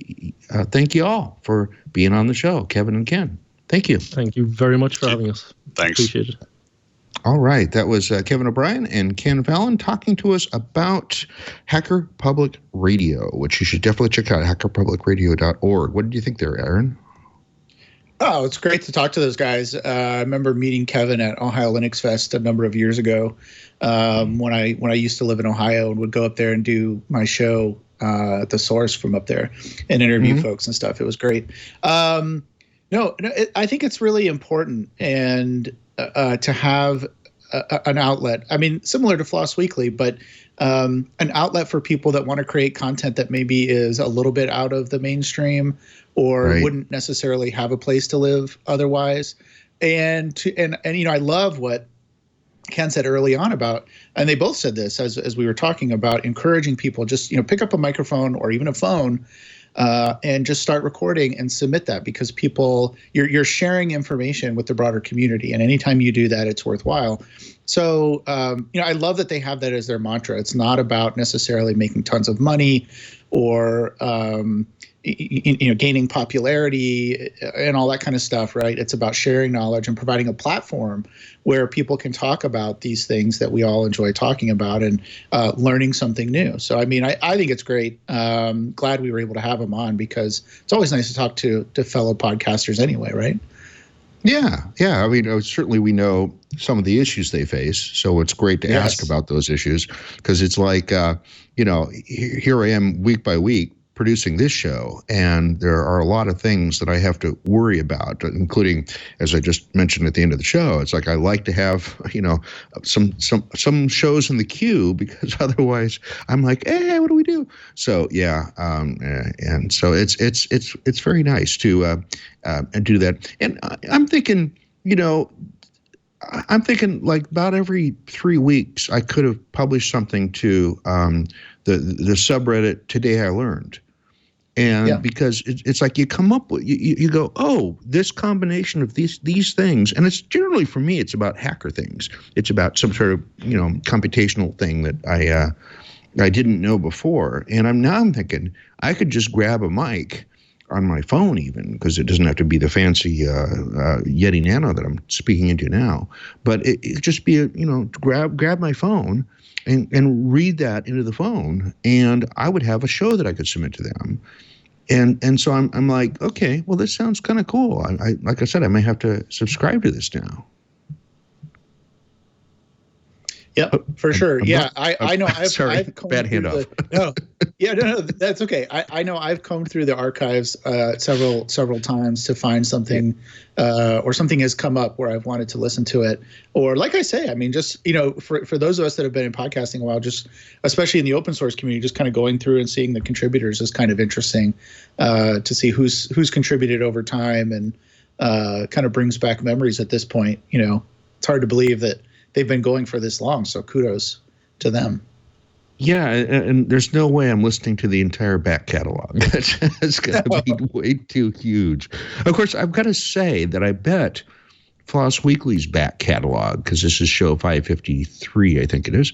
thank you all for being on the show, Kevin and Ken. Thank you. Thank you very much for having us. Thanks. Appreciate it. All right, that was Kevin OBrien and Ken Fallon talking to us about Hacker Public Radio, which you should definitely check out, hackerpublicradio.org. What did you think there, Aaron? Oh, it's great to talk to those guys. I remember meeting Kevin at Ohio Linux Fest a number of years ago when I used to live in Ohio and would go up there and do my show at the Source from up there and interview folks and stuff. It was great. I think it's really important and to have an outlet. I mean, similar to Floss Weekly, but an outlet for people that want to create content that maybe is a little bit out of the mainstream or wouldn't necessarily have a place to live otherwise. And I love what Ken said early on about, and they both said this as we were talking about encouraging people, just, pick up a microphone or even a phone and just start recording and submit that, because you're sharing information with the broader community. And anytime you do that, it's worthwhile. So, I love that they have that as their mantra. It's not about necessarily making tons of money or, gaining popularity and all that kind of stuff, right? It's about sharing knowledge and providing a platform where people can talk about these things that we all enjoy talking about and learning something new. So, I mean, I think it's great. Glad we were able to have them on, because it's always nice to talk to fellow podcasters anyway, right? Yeah. I mean, certainly we know some of the issues they face, so it's great to ask about those issues, because it's like, here I am week by week producing this show, and there are a lot of things that I have to worry about, including, as I just mentioned at the end of the show, it's like I like to have, some shows in the queue, because otherwise I'm like, hey, what do we do? So and so it's very nice to do that. And I'm thinking, like about every 3 weeks I could have published something to the subreddit Today I Learned. And because it's like you come up with, you go, oh, this combination of these things. And it's generally, for me, it's about hacker things. It's about some sort of, computational thing that I didn't know before. And I'm thinking I could just grab a mic on my phone, even, because it doesn't have to be the fancy Yeti Nano that I'm speaking into now. But it just be, grab my phone and read that into the phone, and I would have a show that I could submit to them. And so I'm like, okay, well, this sounds kind of cool. I like I said, I may have to subscribe to this now. Yeah, for sure. I know. Sorry, I've bad handoff. No, that's okay. I know I've combed through the archives several times to find something, or something has come up where I've wanted to listen to it. Or like I say, I mean, just, for those of us that have been in podcasting a while, just especially in the open source community, just kind of going through and seeing the contributors is kind of interesting to see who's contributed over time, and kind of brings back memories at this point. It's hard to believe that they've been going for this long, so kudos to them. Yeah, and there's no way I'm listening to the entire back catalog. It's going to be way too huge. Of course, I've got to say that I bet Floss Weekly's back catalog, because this is show 553, I think it is,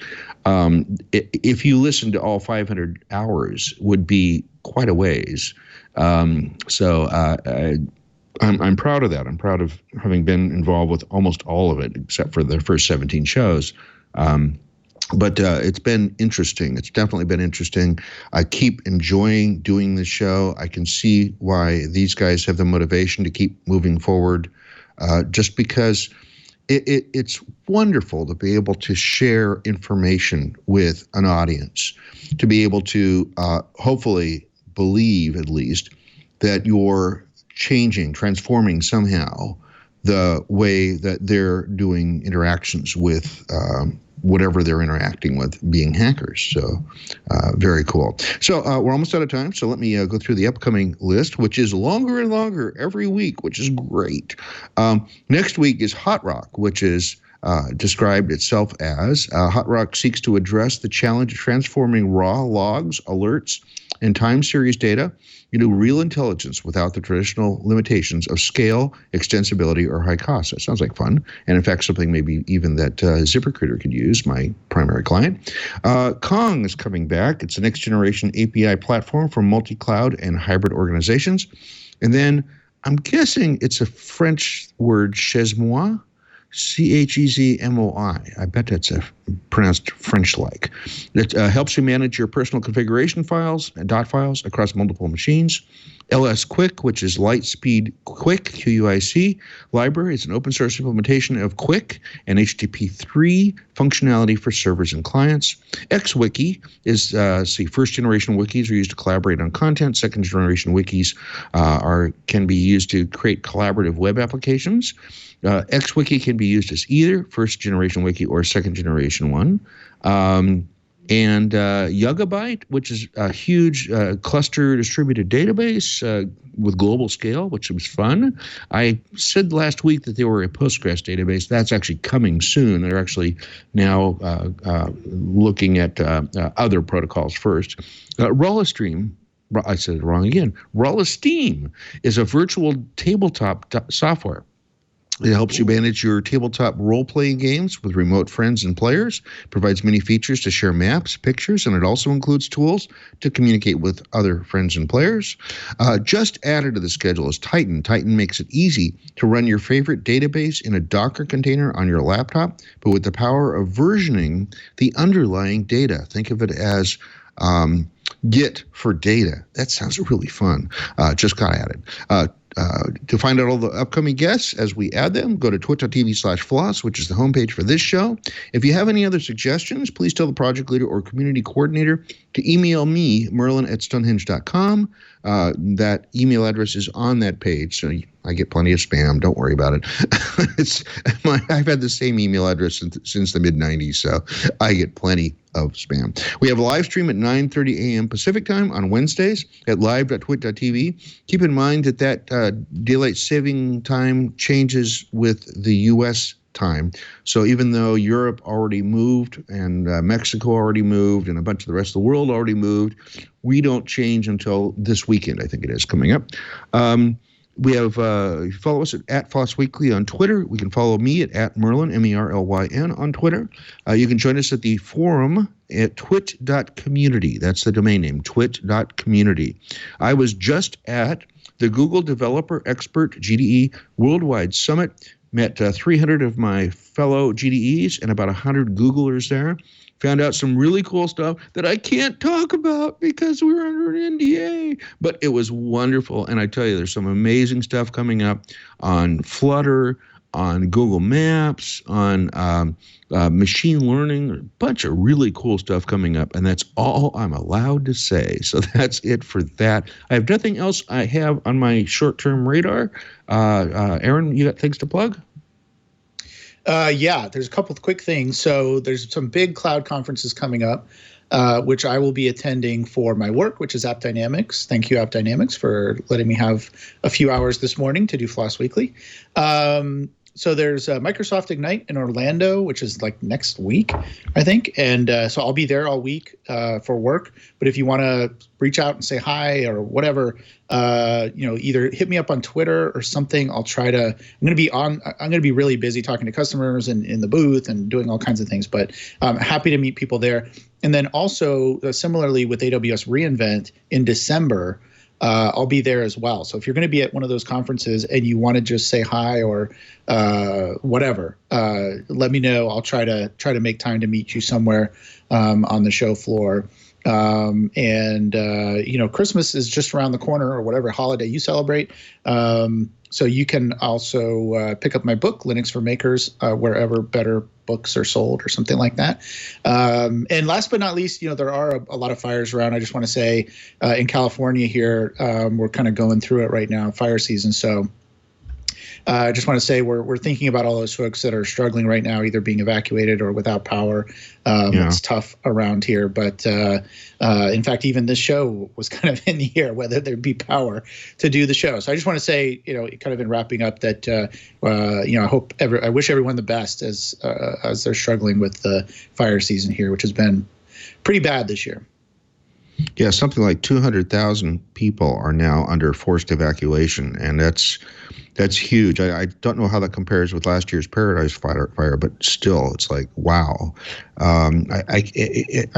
if you listen to all 500 hours, would be quite a ways. So I'm proud of that. I'm proud of having been involved with almost all of it, except for the first 17 shows. But it's been interesting. It's definitely been interesting. I keep enjoying doing this show. I can see why these guys have the motivation to keep moving forward, just because it's wonderful to be able to share information with an audience, to be able to hopefully believe, at least, that you're transforming somehow the way that they're doing interactions with whatever they're interacting with, being hackers. So very cool. So we're almost out of time. So let me go through the upcoming list, which is longer and longer every week, which is great. Next week is Hot Rock, which is described itself as Hot Rock seeks to address the challenge of transforming raw logs, alerts, and time series data into real intelligence without the traditional limitations of scale, extensibility, or high cost. That sounds like fun. And in fact, something maybe even that ZipRecruiter could use, my primary client. Kong is coming back. It's a next generation API platform for multi-cloud and hybrid organizations. And then I'm guessing it's a French word, chaise moi, CHEZMOI. I bet that's pronounced French-like. It helps you manage your personal configuration files and dot files across multiple machines. LS Quick, which is Lightspeed Quick, QUIC library. It's an open source implementation of Quick and HTTP 3 functionality for servers and clients. XWiki is, first generation wikis are used to collaborate on content. Second generation wikis can be used to create collaborative web applications. XWiki can be used as either first generation wiki or second generation one. And Yugabyte, which is a huge cluster distributed database with global scale, which was fun. I said last week that they were a Postgres database. That's actually coming soon. They're actually now looking at other protocols first. Rollistream, I said it wrong again. Rollisteam is a virtual tabletop software. It helps you manage your tabletop role-playing games with remote friends and players, provides many features to share maps, pictures, and it also includes tools to communicate with other friends and players. Just added to the schedule is Titan. Titan makes it easy to run your favorite database in a Docker container on your laptop, but with the power of versioning the underlying data. Think of it as Git for data. That sounds really fun. Just got added. To find out all the upcoming guests as we add them, go to twit.tv/floss, which is the homepage for this show. If you have any other suggestions, please tell the project leader or community coordinator to email me, merlin@stonehenge.com. That email address is on that page, so I get plenty of spam. Don't worry about it. I've had the same email address since the mid-'90s, so I get plenty of spam. We have a live stream at 9:30 a.m. Pacific time on Wednesdays at live.twit.tv. Keep in mind that daylight saving time changes with the U.S. time. So even though Europe already moved and Mexico already moved and a bunch of the rest of the world already moved, we don't change until this weekend, I think it is, coming up. We have, follow us at Floss Weekly on Twitter. We can follow me at Merlin, MERLYN on Twitter. You can join us at the forum at twit.community. That's the domain name, twit.community. I was just at the Google Developer Expert GDE Worldwide Summit, met 300 of my fellow GDEs and about 100 Googlers there. Found out some really cool stuff that I can't talk about because we're under an NDA. But it was wonderful. And I tell you, there's some amazing stuff coming up on Flutter, on Google Maps, on machine learning, a bunch of really cool stuff coming up. And that's all I'm allowed to say. So that's it for that. I have nothing else I have on my short-term radar. Aaron, you got things to plug? Yeah, there's a couple of quick things. So there's some big cloud conferences coming up, which I will be attending for my work, which is App Dynamics. Thank you, App Dynamics, for letting me have a few hours this morning to do Floss Weekly. So there's Microsoft Ignite in Orlando, which is like next week, I think. And so I'll be there all week for work. But if you want to reach out and say hi or whatever, either hit me up on Twitter or something. I'll try to. I'm going to be really busy talking to customers and in the booth and doing all kinds of things. But I'm happy to meet people there. And then also similarly with AWS reInvent in December. I'll be there as well. So if you're going to be at one of those conferences and you want to just say hi or whatever, let me know. I'll try to make time to meet you somewhere on the show floor. Christmas is just around the corner, or whatever holiday you celebrate. So you can also pick up my book, Linux for Makers, wherever better books are sold or something like that. And last but not least, there are a lot of fires around. I just want to say in California here, we're kind of going through it right now, fire season. So I just want to say we're thinking about all those folks that are struggling right now, either being evacuated or without power. It's tough around here. But in fact, even this show was kind of in the air, whether there'd be power to do the show. So I just want to say, kind of in wrapping up that, I wish everyone the best as they're struggling with the fire season here, which has been pretty bad this year. Yeah, something like 200,000 people are now under forced evacuation, and that's huge. I don't know how that compares with last year's Paradise Fire, but still, it's like, wow. I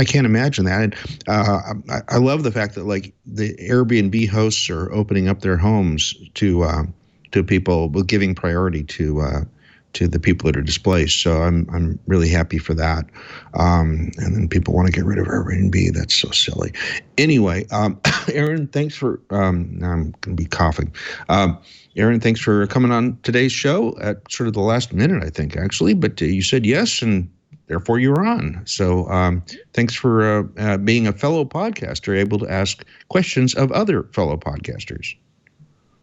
can't imagine that. And I love the fact that like the Airbnb hosts are opening up their homes to people, giving priority to to the people that are displaced. So I'm really happy for that. And then people want to get rid of Airbnb. That's so silly. Anyway, Aaron, thanks for, now I'm going to be coughing. Aaron, thanks for coming on today's show at sort of the last minute, I think, actually. But you said yes, and therefore you were on. So thanks for being a fellow podcaster, able to ask questions of other fellow podcasters.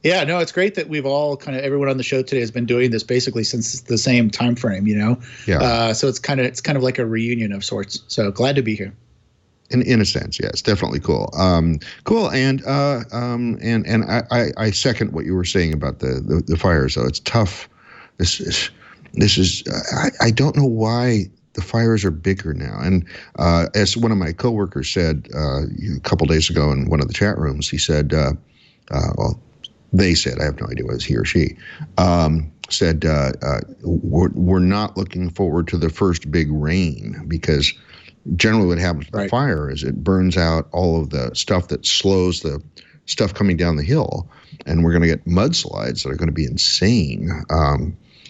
Yeah, no, it's great that we've all everyone on the show today has been doing this basically since the same time frame, Yeah. So it's kind of like a reunion of sorts. So glad to be here. In a sense, yeah, it's definitely cool. Cool, and I second what you were saying about the fires. Though it's tough. This is I don't know why the fires are bigger now. And as one of my coworkers said a couple days ago in one of the chat rooms, he said, well. They said, I have no idea whether it's he or she, said, we're not looking forward to the first big rain, because generally what happens with the fire is it burns out all of the stuff that slows the stuff coming down the hill. And we're going to get mudslides that are going to be insane.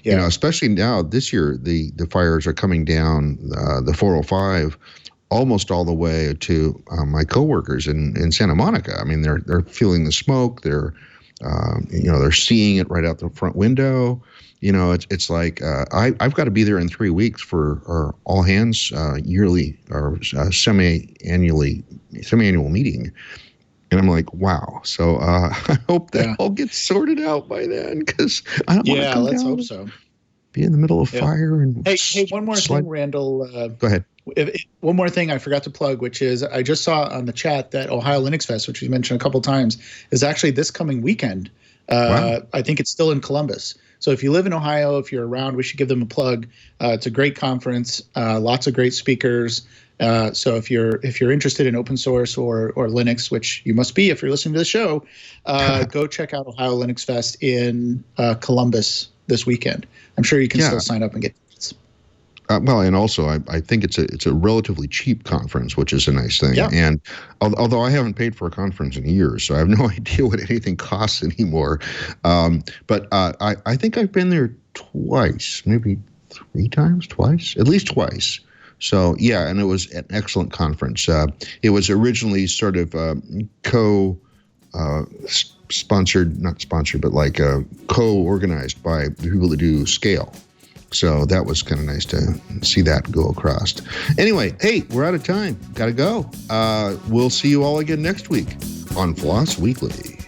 Especially now this year, the fires are coming down the 405 almost all the way to my coworkers in Santa Monica. I mean, they're feeling the smoke. They're seeing it right out the front window. It's like I've got to be there in 3 weeks for our all hands yearly or semi-annual meeting, and I'm like, wow. So I hope that all gets sorted out by then, because I don't want to come down. Hope so. Be in the middle of fire and hey, one more thing, Randall. Go ahead. One more thing I forgot to plug, which is I just saw on the chat that Ohio Linux Fest, which we mentioned a couple times, is actually this coming weekend. Wow. I think it's still in Columbus. So if you live in Ohio, if you're around, we should give them a plug. It's a great conference, lots of great speakers. So if you're interested in open source or Linux, which you must be if you're listening to the show, go check out Ohio Linux Fest in Columbus this weekend. I'm sure you can still sign up and get tickets. Well, and also I think it's a relatively cheap conference, which is a nice thing. Yeah. And although I haven't paid for a conference in years, so I have no idea what anything costs anymore. But I think I've been there twice, maybe twice, at least twice. So yeah, and it was an excellent conference. It was originally sort of co-organized by the people that do Scale. So that was kind of nice to see that go across. Anyway, hey, we're out of time. Got to go. We'll see you all again next week on FLOSS Weekly.